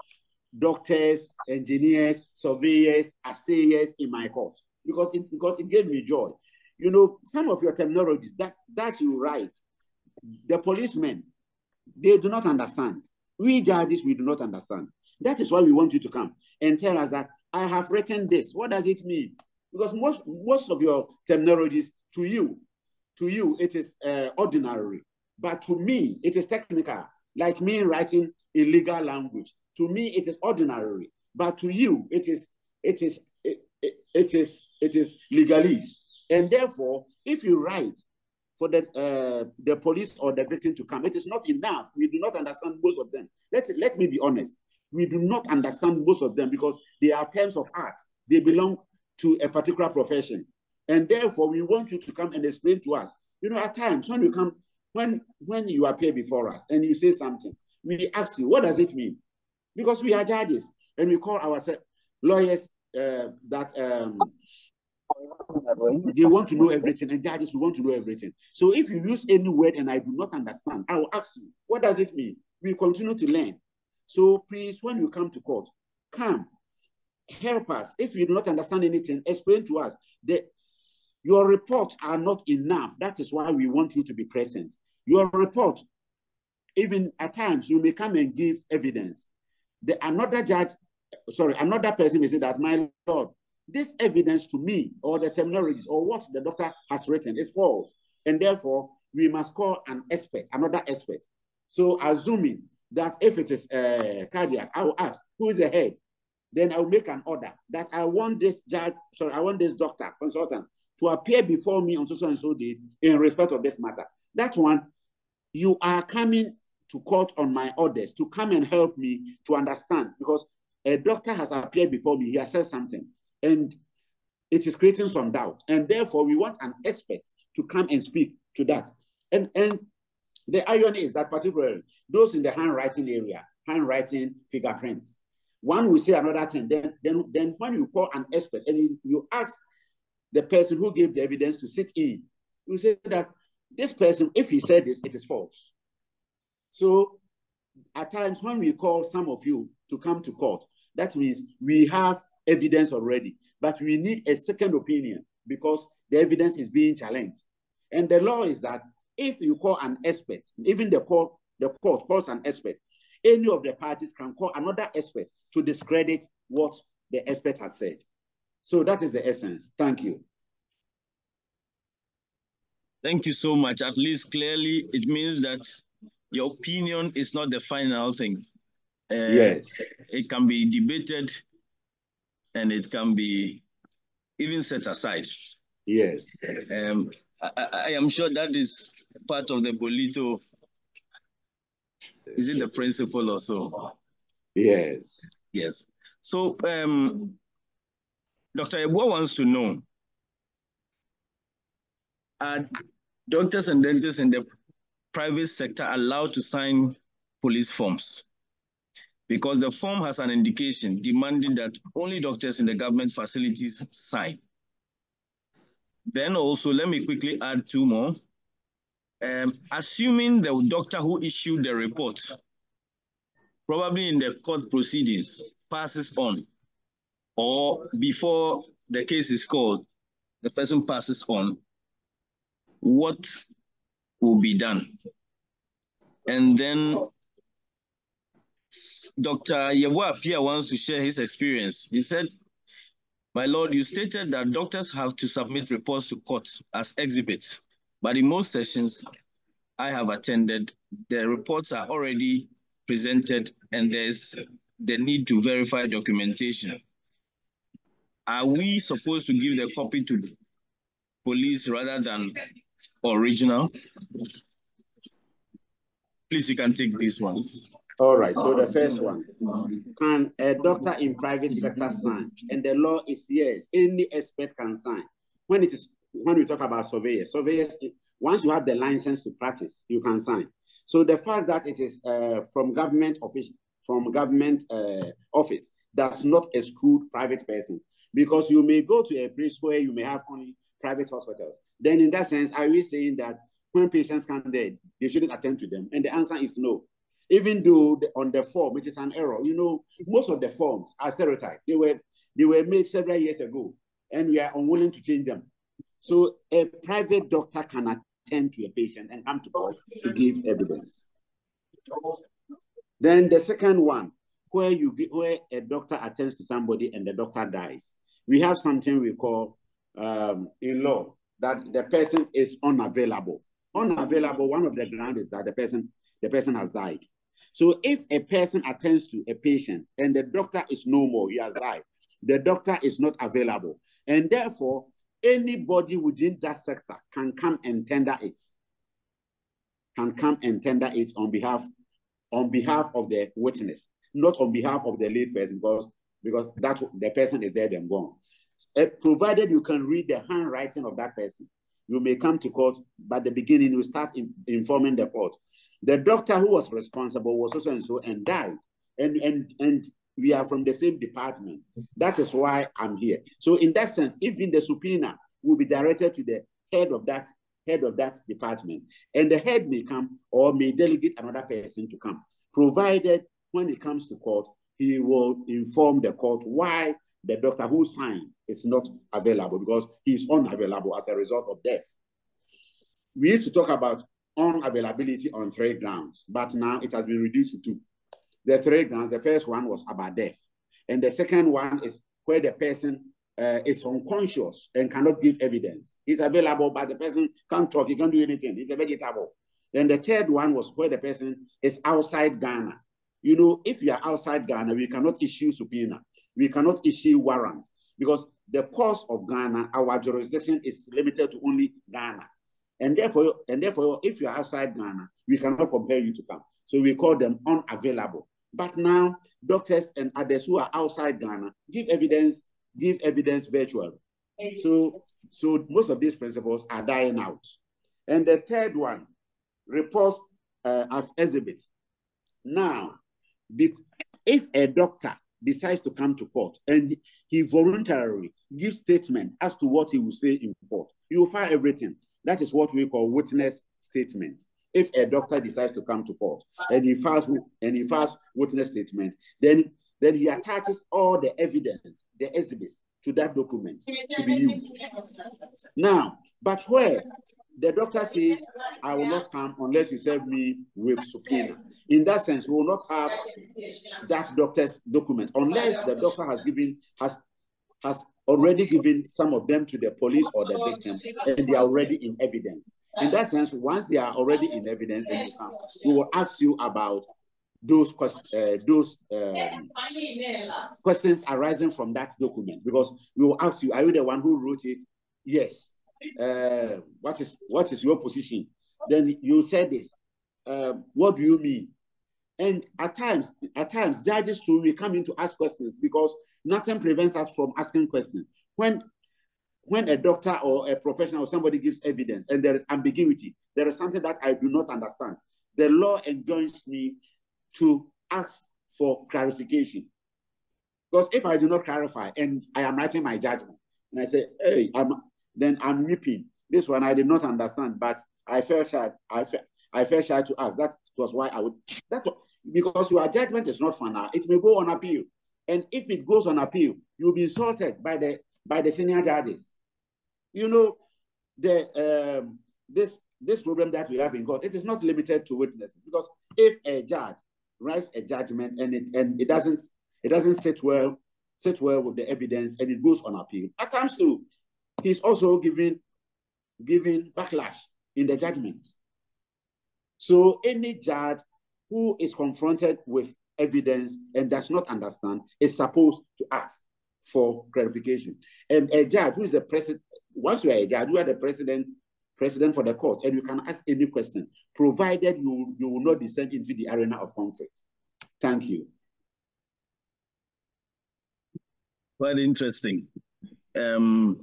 doctors, engineers, surveyors, assayers in my court because it gave me joy. You know, some of your terminologies that you write, the policemen, they do not understand. We judges, we do not understand. That is why we want you to come and tell us that I have written this. What does it mean? Because most of your terminologies, to you, it is ordinary. But to me, it is technical. Like me writing illegal language. To me, it is ordinary. But to you, it is legalese. And therefore, if you write for the police or the victim to come, it is not enough. We do not understand most of them. Let me be honest. We do not understand most of them because they are terms of art. They belong to a particular profession. And therefore, we want you to come and explain to us. You know, at times when you come, when you appear before us and you say something, we ask you, what does it mean? Because we are judges and we call ourselves lawyers that they want to know everything, and judges, we want to know everything. So if you use any word and I do not understand, I will ask you, what does it mean? We continue to learn. So please, when you come to court, come, help us. If you do not understand anything, explain to us. Your reports are not enough. That is why we want you to be present. Your report, even at times, you may come and give evidence. Another person may say that, my Lord, this evidence to me, or the terminologies, or what the doctor has written is false. And therefore, we must call an expert, another expert. So assuming that if it is cardiac, I will ask, who is the head? Then I will make an order that I want this doctor, consultant, to appear before me on so and so day in respect of this matter. That one, you are coming to court on my orders to come and help me to understand, because a doctor has appeared before me, he has said something, and it is creating some doubt. And therefore, we want an expert to come and speak to that. And the irony is that particularly those in the handwriting area, handwriting, fingerprints, one will say another thing. Then when you call an expert and you ask the person who gave the evidence to sit in, you say that this person, if he said this, it is false. So at times when we call some of you to come to court, that means we have evidence already, but we need a second opinion because the evidence is being challenged. And the law is that if you call an expert, even the court calls an expert, any of the parties can call another expert to discredit what the expert has said. So that is the essence. Thank you. Thank you so much. At least clearly it means that your opinion is not the final thing. Yes. It can be debated and it can be even set aside. Yes. I am sure that is part of the Bolito. Is it the principle or so? Yes. Yes. So, Dr. Ebo wants to know, are doctors and dentists in the private sector allowed to sign police forms? Because the form has an indication demanding that only doctors in the government facilities sign. Then also, let me quickly add two more. Assuming the doctor who issued the report, probably in the court proceedings, passes on, or before the case is called, the person passes on, what will be done. And then Dr. Yeboah Apia wants to share his experience. He said, "My Lord, you stated that doctors have to submit reports to court as exhibits, but in most sessions I have attended, the reports are already presented and there's the need to verify documentation. Are we supposed to give the copy to the police rather than original?" Please, you can take these ones. All right, so the first one, can a doctor in private sector sign? And the law is yes, any expert can sign. When we talk about surveyors, once you have the license to practice, you can sign. So the fact that it is from government office does not exclude private persons, because you may go to a place where you may have only private hospitals. Then in that sense, are we saying that when patients come there, they shouldn't attend to them? And the answer is no. Even though on the form, it is an error. You know, most of the forms are stereotyped. They were made several years ago, and we are unwilling to change them. So a private doctor can attend to a patient and come to court to give evidence. Then the second one, where a doctor attends to somebody and the doctor dies, we have something we call in law that the person is unavailable. Unavailable, one of the grounds is that the person has died. So if a person attends to a patient and the doctor is no more, he has died, the doctor is not available. And therefore, anybody within that sector can come and tender it. Can come and tender it on behalf of the witness, not on behalf of the lead person, because that the person is dead and gone. Provided you can read the handwriting of that person, you may come to court, but at the beginning you start informing the court. The doctor who was responsible was so and so and died, and we are from the same department. That is why I'm here. So in that sense, even the subpoena will be directed to the head of that department, and the head may come or may delegate another person to come, provided when he comes to court, he will inform the court why the doctor who signed is not available, because he is unavailable as a result of death. We used to talk about unavailability on 3 grounds, but now it has been reduced to 2. The 3 grounds, the first one was about death. And the second one is where the person is unconscious and cannot give evidence. He's available, but the person can't talk, he can't do anything. He's a vegetable. Then the third one was where the person is outside Ghana. You know, if you are outside Ghana, we cannot issue subpoena. We cannot issue warrant, because the course of Ghana, our jurisdiction is limited to only Ghana. And therefore, if you are outside Ghana, we cannot compel you to come. So we call them unavailable. But now, doctors and others who are outside Ghana give evidence virtually. So most of these principles are dying out. And the third one, reports as exhibits. Now, if a doctor decides to come to court and he voluntarily gives statement as to what he will say in court, he will file everything. That is what we call witness statement. If a doctor decides to come to court and he files witness statement, then he attaches all the evidence, the exhibits to that document to be used. Now, but where the doctor says, I will not come unless you serve me with subpoena. In that sense, we will not have that doctor's document unless the doctor has already given some of them to the police or the victim, and they are already in evidence. In that sense, once they are already in evidence and you come, we will ask you about those questions arising from that document, because we will ask you, are you the one who wrote it? Yes. What is your position? Then you said this. What do you mean? And at times, judges too will come in to ask questions, because nothing prevents us from asking questions. When a doctor or a professional or somebody gives evidence and there is ambiguity, there is something that I do not understand, the law enjoins me to ask for clarification. Because if I do not clarify and I am writing my judgment and I say, hey, then I'm weeping. This one I did not understand, but I felt shy. I felt shy to ask. That was why I would. Because your judgment is not final. It may go on appeal, and if it goes on appeal, you'll be insulted by the senior judges. You know, this this problem that we have in court, it is not limited to witnesses, because if a judge writes a judgment and it doesn't sit well with the evidence and it goes on appeal, at times too, he's also giving backlash in the judgment. So any judge who is confronted with evidence and does not understand is supposed to ask for clarification. And a judge who is the president, once you are a judge, you are the president for the court, and you can ask any question, provided you will not descend into the arena of conflict. Thank you. Quite interesting. A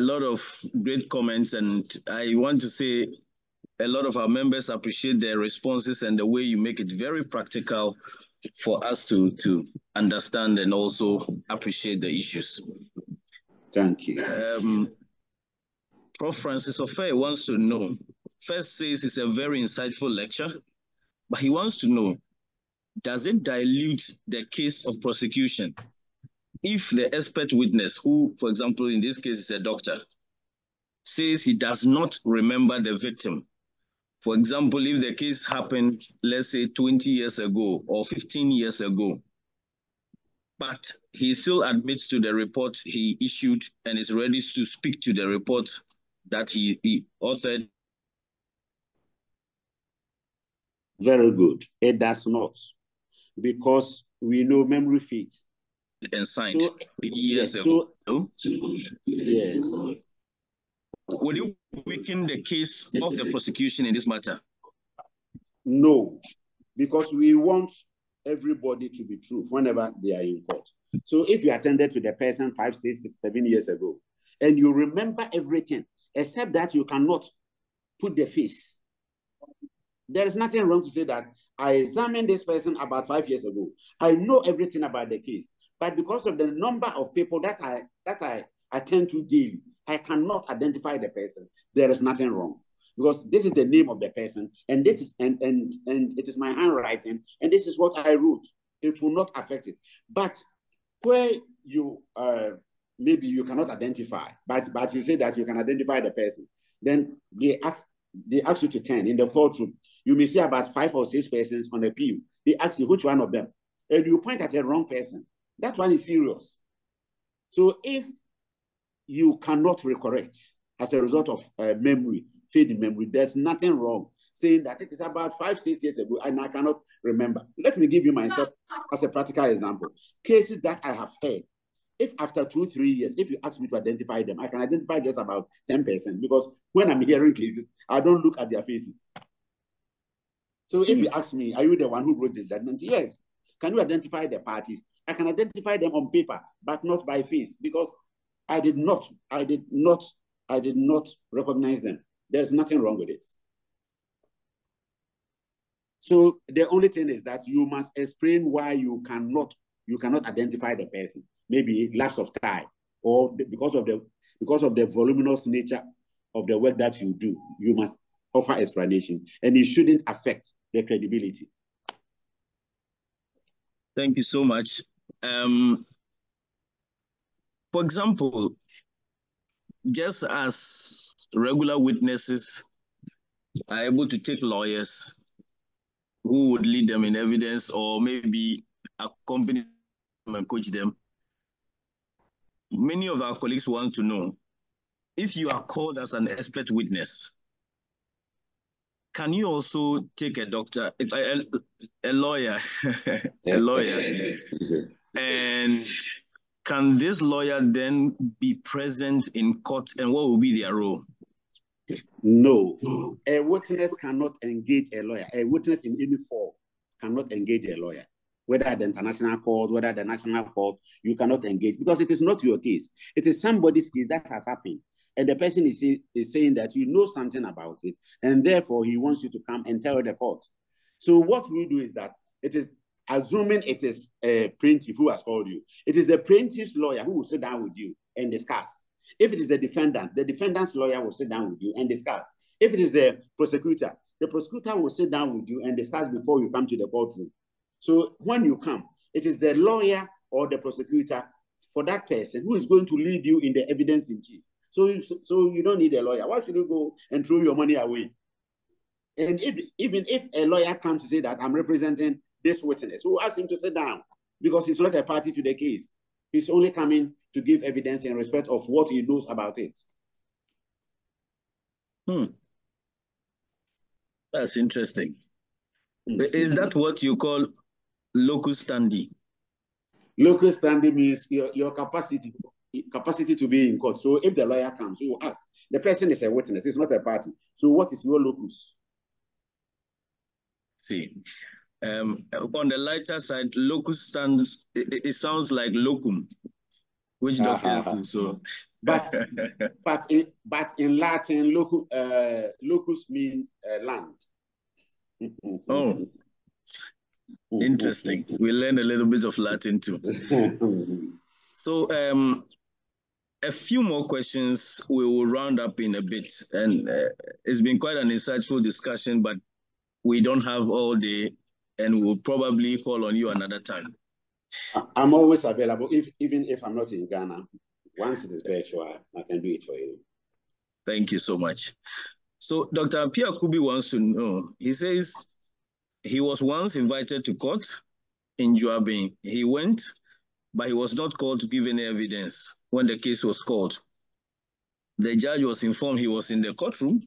lot of great comments, and I want to say a lot of our members appreciate their responses and the way you make it very practical for us to understand and also appreciate the issues. Thank you. Prof. Francis Ofei wants to know, first says it's a very insightful lecture, but he wants to know, does it dilute the case of prosecution if the expert witness, who, for example, in this case is a doctor, says he does not remember the victim? For example, if the case happened, let's say 20 years ago or 15 years ago, but he still admits to the report he issued and is ready to speak to the report that he authored. Very good. It does not, because we know memory fades. And signed years ago. Yes. Would you weaken the case of the prosecution in this matter? No, because we want everybody to be true whenever they are in court. So if you attended to the person 5, 6, 7 years ago, and you remember everything, except that you cannot put the face, there is nothing wrong to say that I examined this person about 5 years ago. I know everything about the case, but because of the number of people that I attend to daily, I cannot identify the person. There is nothing wrong, because this is the name of the person, and this is and it is my handwriting, and this is what I wrote. It will not affect it. But where you maybe you cannot identify, but you say that you can identify the person, then they ask you to turn in the courtroom. You may see about 5 or 6 persons on appeal. They ask you which one of them, and you point at the wrong person. That one is serious. So if you cannot recollect as a result of memory, fading memory, there's nothing wrong saying that it is about 5, 6 years ago and I cannot remember. Let me give you myself as a practical example. Cases that I have heard, if after 2, 3 years, if you ask me to identify them, I can identify just about 10%, because when I'm hearing cases, I don't look at their faces. So if you ask me, are you the one who wrote this judgment? Yes. Can you identify the parties? I can identify them on paper, but not by face, because I did not recognize them. There's nothing wrong with it. So the only thing is that you must explain why you cannot identify the person. Maybe lapse of time, or because of the voluminous nature of the work that you do. You must offer explanation, and it shouldn't affect the credibility. Thank you so much. For example, just as regular witnesses are able to take lawyers who would lead them in evidence, or maybe accompany them and coach them, many of our colleagues want to know, if you are called as an expert witness, can you also take a doctor, a lawyer, a lawyer, and can this lawyer then be present in court, and what will be their role? No, a witness cannot engage a lawyer. A witness in any form cannot engage a lawyer. Whether at the international court, whether at the national court, you cannot engage, because it is not your case. It is somebody's case that has happened. And the person is saying that you know something about it, and therefore he wants you to come and tell the court. So what we do is that it is, assuming it is a plaintiff who has called you, it is the plaintiff's lawyer who will sit down with you and discuss. If it is the defendant's lawyer will sit down with you and discuss. If it is the prosecutor will sit down with you and discuss before you come to the courtroom. So when you come, it is the lawyer or the prosecutor for that person who is going to lead you in the evidence in chief. So you don't need a lawyer. Why should you go and throw your money away? And even if a lawyer comes to say that I'm representing this witness, we'll ask him to sit down because he's not a party to the case. He's only coming to give evidence in respect of what he knows about it. That's interesting. Is that what you call locus standi? Locus standi means your capacity to be in court. So if the lawyer comes, you will ask. The person is a witness, it's not a party. So what is your locus? See, on the lighter side, locus stands, it sounds like locum, which doctor do so. But in Latin, locus means land. Oh, interesting. We learned a little bit of Latin too. So a few more questions we will round up in a bit. And it's been quite an insightful discussion, but we don't have all day and we'll probably call on you another time. I'm always available, even if I'm not in Ghana. Once it is virtual, I can do it for you. Thank you so much. So Dr. Pierre Kubi wants to know, he says he was once invited to court in Juabin. He went, but he was not called to give any evidence when the case was called. The judge was informed he was in the courtroom,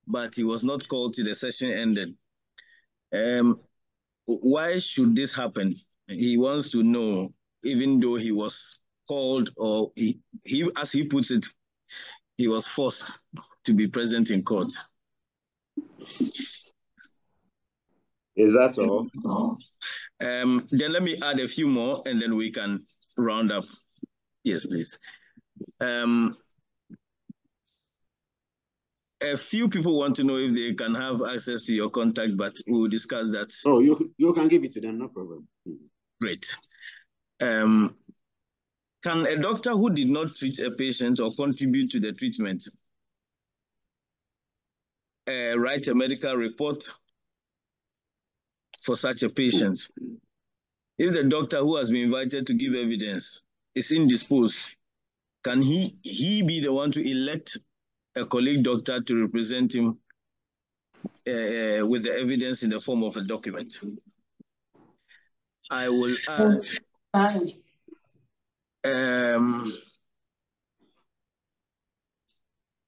but he was not called till the session ended. Why should this happen? He wants to know, even though he was called, or he as he puts it, he was forced to be present in court. Is that all? Then let me add a few more and then we can round up. Yes, please. A few people want to know if they can have access to your contact, but we'll discuss that. Oh, you can give it to them, no problem. Great. Can a doctor who did not treat a patient or contribute to the treatment write a medical report for such a patient? If the doctor who has been invited to give evidence is indisposed, can he be the one to elect a colleague doctor to represent him with the evidence in the form of a document? I will add,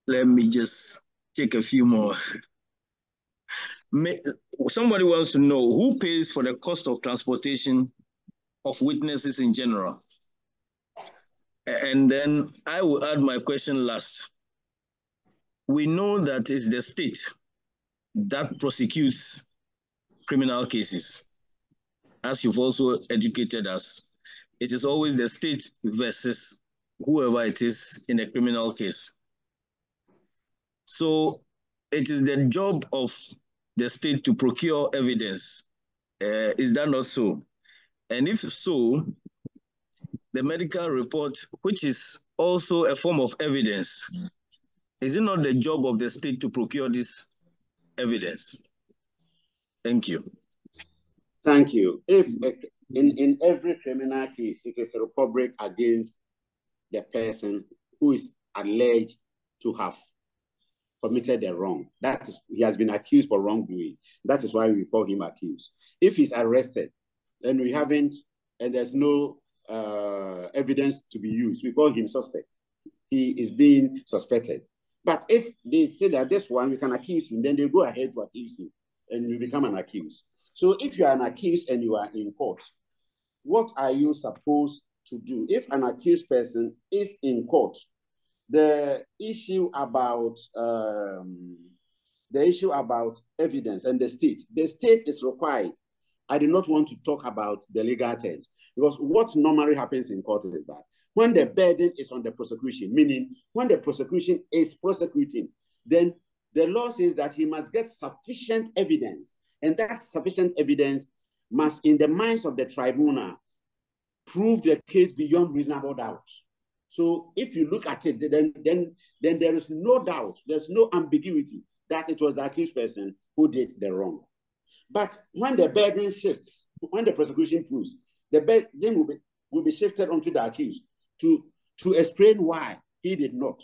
let me just take a few more. Somebody wants to know who pays for the cost of transportation of witnesses in general. And then I will add my question last. We know that it's the state that prosecutes criminal cases. As you've also educated us, it is always the state versus whoever it is in a criminal case. So it is the job of the state to procure evidence. Is that not so? And if so, the medical report, which is also a form of evidence, is it not the job of the state to procure this evidence? Thank you. Thank you. If in every criminal case, it is a republic against the person who is alleged to have committed a wrong. That is, he has been accused for wrongdoing. That is why we call him accused. If he's arrested and we haven't, and there's no evidence to be used, we call him suspect. He is being suspected. But if they say that this one, we can accuse him, then they go ahead to accuse him and you become an accused. So if you are an accused and you are in court, what are you supposed to do? If an accused person is in court, the issue about evidence and the state is required. I do not want to talk about the legal terms because what normally happens in court is that when the burden is on the prosecution, meaning when the prosecution is prosecuting, then the law says that he must get sufficient evidence, and that sufficient evidence must, in the minds of the tribunal, prove the case beyond reasonable doubt. So if you look at it, then there is no doubt, there's no ambiguity that it was the accused person who did the wrong. But when the burden shifts, when the prosecution proves, the burden will be shifted onto the accused to explain why he did not.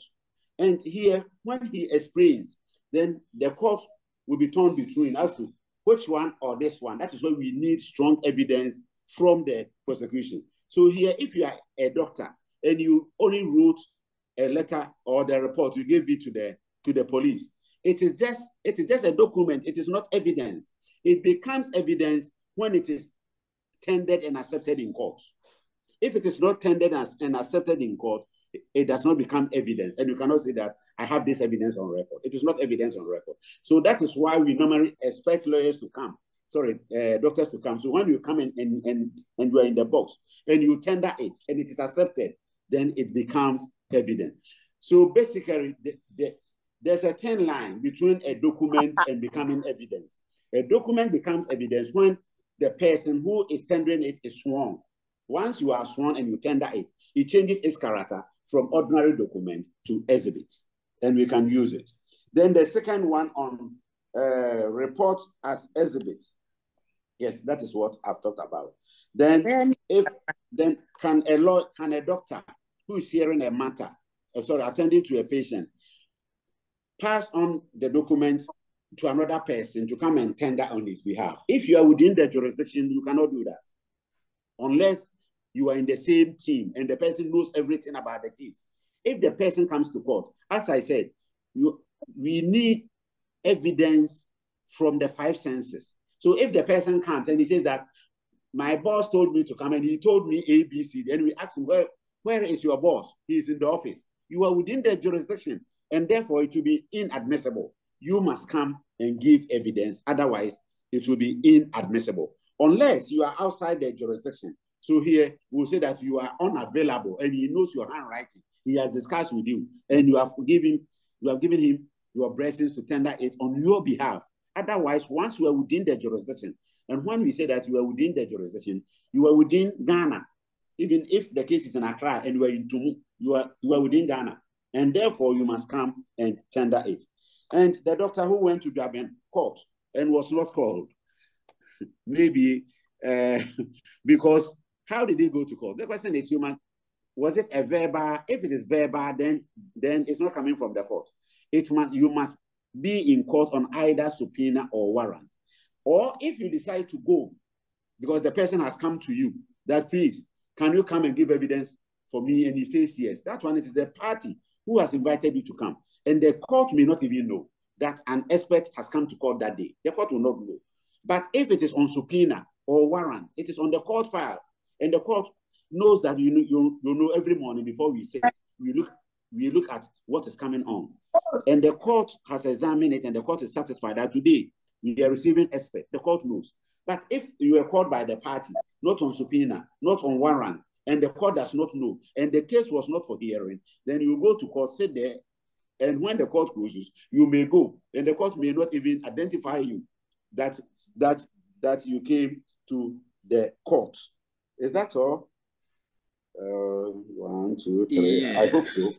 And here, when he explains, then the court will be torn between as to which one or this one. That is why we need strong evidence from the prosecution. So here, if you are a doctor and you only wrote a letter or the report, you gave it to the police, it is just a document. It is not evidence. It becomes evidence when it is tendered and accepted in court. If it is not tendered and accepted in court, it does not become evidence. And you cannot say that I have this evidence on record. It is not evidence on record. So that is why we normally expect lawyers to come, doctors to come. So when you come in and you are in the box and you tender it and it is accepted, then it becomes evidence. So basically, there's a thin line between a document and becoming evidence. A document becomes evidence when the person who is tendering it is sworn. Once you are sworn and you tender it, it changes its character from ordinary document to exhibits, and we can use it. Then the second one on report as exhibits. Yes, that is what I've talked about. Then can a doctor who is hearing a matter, attending to a patient, pass on the documents to another person to come and tender on his behalf? If you are within the jurisdiction, you cannot do that unless you are in the same team and the person knows everything about the case. If the person comes to court, as I said, we need evidence from the 5 senses. So if the person comes and he says that my boss told me to come and he told me A, B, C, then we ask him, where is your boss? He is in the office. You are within the jurisdiction, and therefore it will be inadmissible. You must come and give evidence. Otherwise, it will be inadmissible unless you are outside the jurisdiction. So here we'll say that you are unavailable and he knows your handwriting. He has discussed with you and you have given him your blessings to tender it on your behalf. Otherwise, once you are within the jurisdiction, and when we say that you are within the jurisdiction, you are within Ghana. Even if the case is in Accra and you are in Tumu, you are within Ghana, and therefore you must come and tender it. And the doctor who went to Durban court and was not called, maybe because how did they go to court? The question is human. Was it a verbal? If it is verbal, then it's not coming from the court. You must be in court on either subpoena or warrant. Or if you decide to go, because the person has come to you, that please, can you come and give evidence for me? And he says yes. That one, it is the party who has invited you to come. And the court may not even know that an expert has come to court that day. The court will not know. But if it is on subpoena or warrant, it is on the court file. And the court knows that you know every morning before we sit, we look at what is coming on. And the court has examined it and the court is satisfied that today we are receiving expert. The court knows. But if you are called by the party, not on subpoena, not on warrant, and the court does not know, and the case was not for hearing, then you go to court, sit there, and when the court closes, you may go, and the court may not even identify you that you came to the court. Is that all? 1, 2, 3. Yeah. I hope so.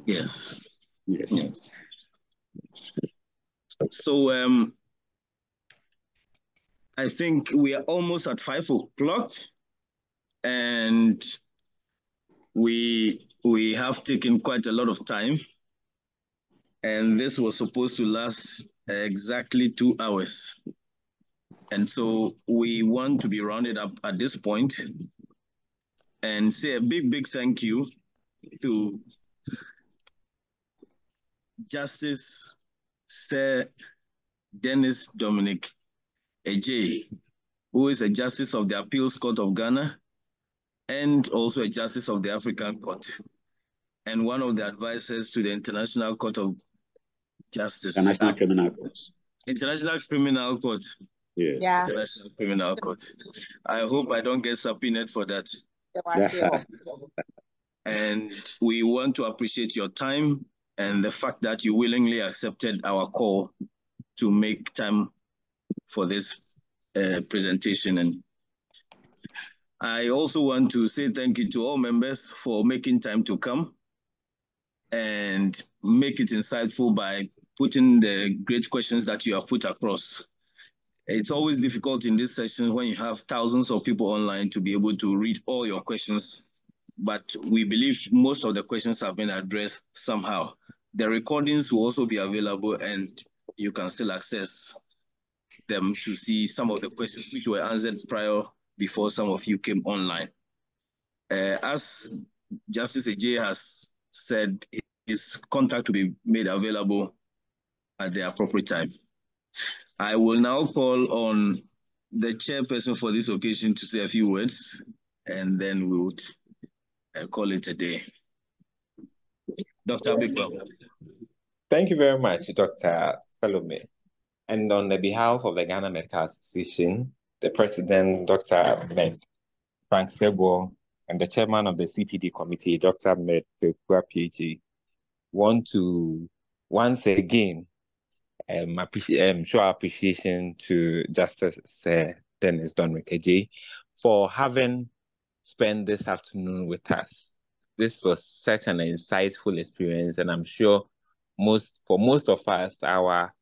Yes. Yes. So I think we are almost at 5 o'clock, and we have taken quite a lot of time, and this was supposed to last exactly 2 hours. And so we want to be rounded up at this point and say a big thank you to Justice Sir Dennis Dominic Ejay, who is a Justice of the Appeals Court of Ghana and also a Justice of the African Court and one of the advisors to the International Court of Justice. International Criminal Court. International Criminal Court. Yes. Yeah. International Criminal Court. I hope I don't get subpoenaed for that. And we want to appreciate your time and the fact that you willingly accepted our call to make time for this presentation. And I also want to say thank you to all members for making time to come and make it insightful by putting the great questions that you have put across. It's always difficult in this session when you have thousands of people online to be able to read all your questions but we believe most of the questions have been addressed somehow. The recordings will also be available, and you can still access them to see some of the questions which were answered prior before some of you came online. As Justice Ajay has said, his contact will be made available at the appropriate time. I will now call on the chairperson for this occasion to say a few words, and then we would call it a day. Dr. Bikram. Thank you very much, Dr. Salome. And on the behalf of the Ghana Medical Association, the president, Dr. Frank Sebo, and the chairman of the CPD committee, Dr. Med Pekua, PhD, want to once again show our appreciation to Justice Dennis Donrick Ajay for having spent this afternoon with us. This was such an insightful experience, and I'm sure for most of us, our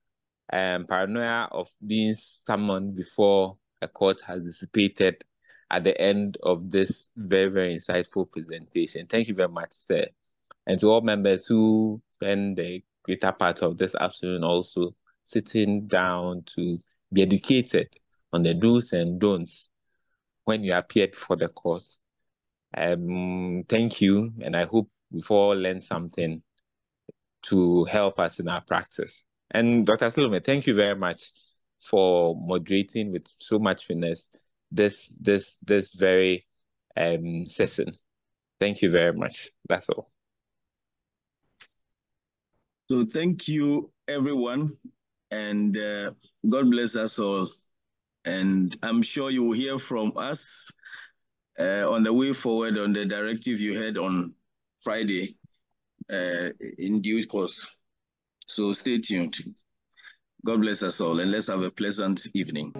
paranoia of being summoned before a court has dissipated at the end of this very, very insightful presentation. Thank you very much, sir. And to all members who spend the greater part of this afternoon also sitting down to be educated on the do's and don'ts when you appear before the court. Thank you, and I hope we've all learned something to help us in our practice. And Dr. Salome, thank you very much for moderating with so much finesse this very session. Thank you very much. That's all. So thank you, everyone, and God bless us all. And I'm sure you will hear from us on the way forward on the directive you heard on Friday in due course. So stay tuned. God bless us all, and let's have a pleasant evening.